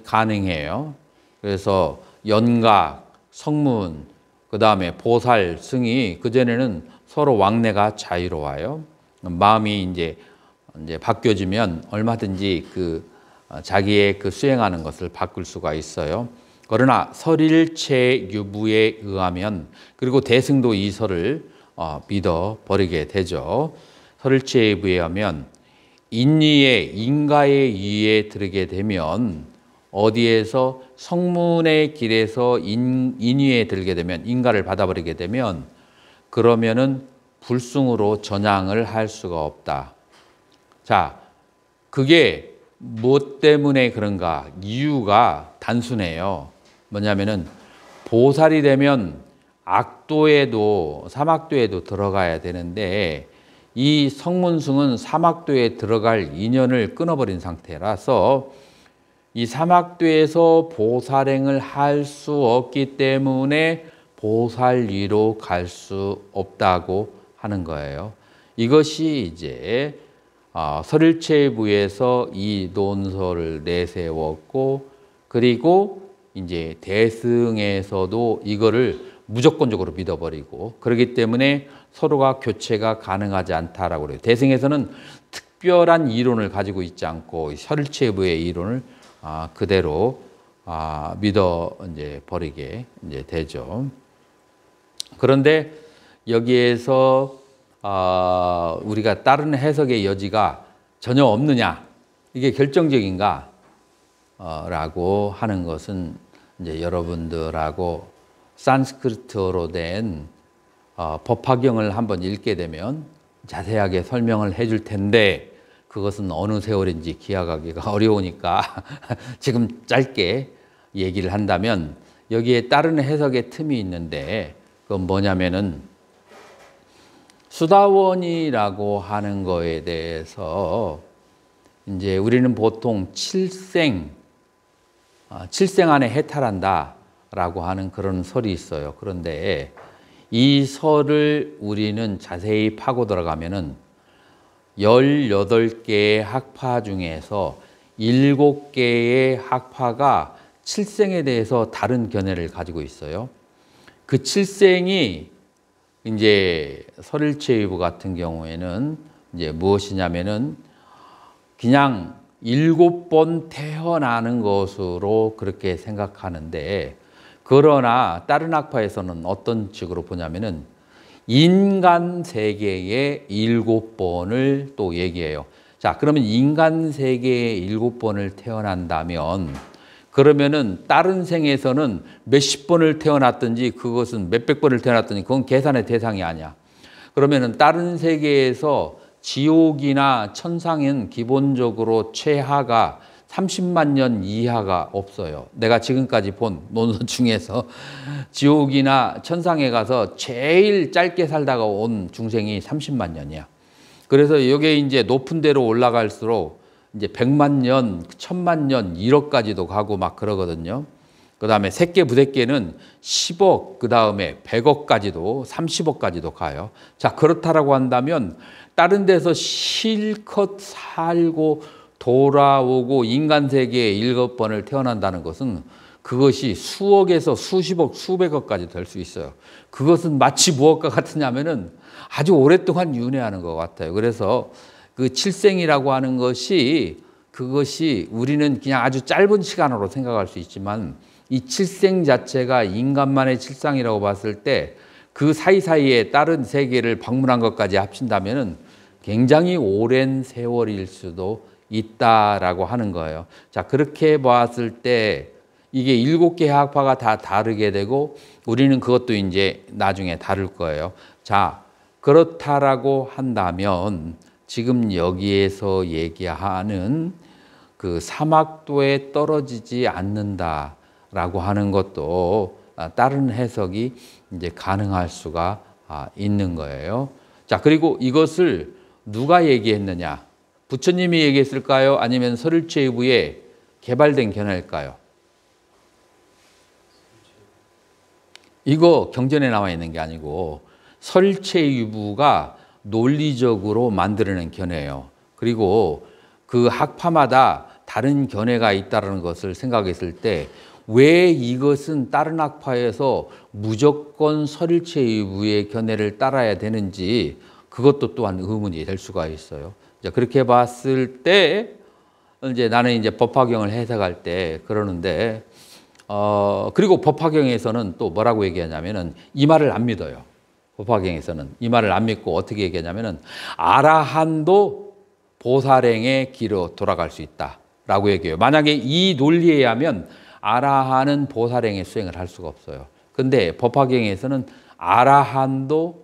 가능해요. 그래서 연각, 성문, 그 다음에 보살, 승이 그전에는 서로 왕래가 자유로워요. 마음이 이제 바뀌어지면 얼마든지 자기의 그 수행하는 것을 바꿀 수가 있어요. 그러나 설일체 유부에 의하면, 그리고 대승도 이 설을 믿어 버리게 되죠. 설일체 유부에 의하면 인리의 인가의 이에 들게 되면, 어디에서 성문의 길에서 인위에 들게 되면, 인가를 받아버리게 되면, 그러면은 불승으로 전향을 할 수가 없다. 자, 그게 무엇 때문에 그런가? 이유가 단순해요. 뭐냐면은 보살이 되면 악도에도 사막도에도 들어가야 되는데, 이 성문승은 사막도에 들어갈 인연을 끊어버린 상태라서 이 사막도에서 보살행을 할 수 없기 때문에 보살위로 갈 수 없다고 하는 거예요. 이것이 이제 설일체부에서 이 논설을 내세웠고, 그리고 이제 대승에서도 이거를 무조건적으로 믿어버리고, 그렇기 때문에 서로가 교체가 가능하지 않다라고 그래요. 대승에서는 특별한 이론을 가지고 있지 않고 설일체부의 이론을 그대로 믿어 이제 버리게 이제 되죠. 그런데 여기에서 우리가 다른 해석의 여지가 전혀 없느냐, 이게 결정적인가 라고 하는 것은 이제 여러분들하고 산스크리트어로 된 법화경을 한번 읽게 되면 자세하게 설명을 해줄 텐데, 그것은 어느 세월인지 기약하기가 어려우니까 지금 짧게 얘기를 한다면, 여기에 다른 해석의 틈이 있는데 그건 뭐냐면은 수다원이라고 하는 거에 대해서 이제 우리는 보통 칠생 안에 해탈한다라고 하는 그런 설이 있어요. 그런데 이 설을 우리는 자세히 파고 들어가면은 18개의 학파 중에서 7개의 학파가 칠생에 대해서 다른 견해를 가지고 있어요. 그 칠생이 이제 설일체의부 같은 경우에는 이제 무엇이냐면은 그냥 7번 태어나는 것으로 그렇게 생각하는데, 그러나 다른 학파에서는 어떤 식으로 보냐면은 인간 세계에 7번을 또 얘기해요. 자, 그러면 인간 세계에 7번을 태어난다면 그러면은 다른 생에서는 몇십 번을 태어났든지 그것은 몇백 번을 태어났든지 그건 계산의 대상이 아니야. 그러면은 다른 세계에서 지옥이나 천상은 기본적으로 최하가 30만 년 이하가 없어요. 내가 지금까지 본 논문 중에서 지옥이나 천상에 가서 제일 짧게 살다가 온 중생이 30만 년이야. 그래서 이게 이제 높은 데로 올라갈수록 이제 100만 년, 1000만 년, 1억까지도 가고 막 그러거든요. 그 다음에 새끼 부대끼는 10억, 그 다음에 100억까지도, 30억까지도 가요. 자, 그렇다라고 한다면 다른 데서 실컷 살고 돌아오고 인간 세계에 7번을 태어난다는 것은 그것이 수억에서 수십억, 수백억까지 될 수 있어요. 그것은 마치 무엇과 같으냐면은 아주 오랫동안 윤회하는 것 같아요. 그래서 그 칠생이라고 하는 것이 그것이 우리는 그냥 아주 짧은 시간으로 생각할 수 있지만 이 칠생 자체가 인간만의 칠상이라고 봤을 때 그 사이사이에 다른 세계를 방문한 것까지 합친다면은 굉장히 오랜 세월일 수도 있다라고 하는 거예요. 자, 그렇게 봤을 때 이게 7개 학파가 다 다르게 되고 우리는 그것도 이제 나중에 다룰 거예요. 자, 그렇다라고 한다면 지금 여기에서 얘기하는 그 사막도에 떨어지지 않는다라고 하는 것도 다른 해석이 이제 가능할 수가 있는 거예요. 자, 그리고 이것을 누가 얘기했느냐? 부처님이 얘기했을까요? 아니면 설일체의부에 개발된 견해일까요? 이거 경전에 나와 있는 게 아니고 설일체의부가 논리적으로 만들어낸 견해예요. 그리고 그 학파마다 다른 견해가 있다는 것을 생각했을 때 왜 이것은 다른 학파에서 무조건 설일체의부의 견해를 따라야 되는지 그것도 또한 의문이 될 수가 있어요. 그렇게 봤을 때 이제 나는 이제 법화경을 해석할 때 그러는데 그리고 법화경에서는 또 뭐라고 얘기하냐면은 이 말을 안 믿어요. 법화경에서는 이 말을 안 믿고 어떻게 얘기하냐면은 아라한도 보살행의 길로 돌아갈 수 있다라고 얘기해요. 만약에 이 논리에 의하면 아라한은 보살행의 수행을 할 수가 없어요. 근데 법화경에서는 아라한도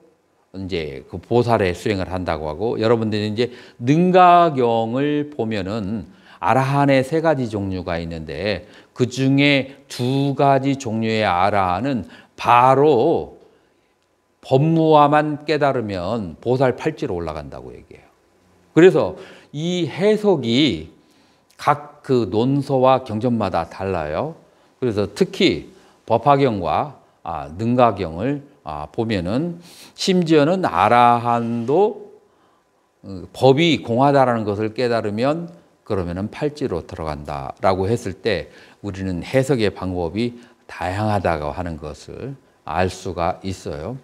이제 그 보살의 수행을 한다고 하고, 여러분들이 이제 능가경을 보면은 아라한의 3가지 종류가 있는데 그 중에 2가지 종류의 아라한은 바로 법무화만 깨달으면 보살 팔지로 올라간다고 얘기해요. 그래서 이 해석이 각 그 논서와 경전마다 달라요. 그래서 특히 법화경과 능가경을 보면은 심지어는 아라한도 법이 공하다라는 것을 깨달으면 그러면은 팔지로 들어간다라고 했을 때 우리는 해석의 방법이 다양하다고 하는 것을 알 수가 있어요.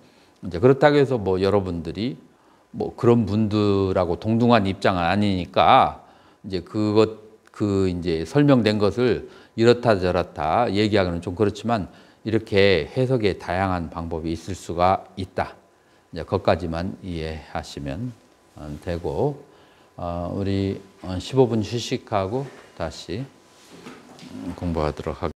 이제 그렇다고 해서 뭐 여러분들이 뭐 그런 분들하고 동등한 입장은 아니니까 이제 이제 설명된 것을 이렇다 저렇다 얘기하기는 좀 그렇지만 이렇게 해석의 다양한 방법이 있을 수가 있다. 이제 그것까지만 이해하시면 되고, 우리 15분 휴식하고 다시 공부하도록 하겠습니다.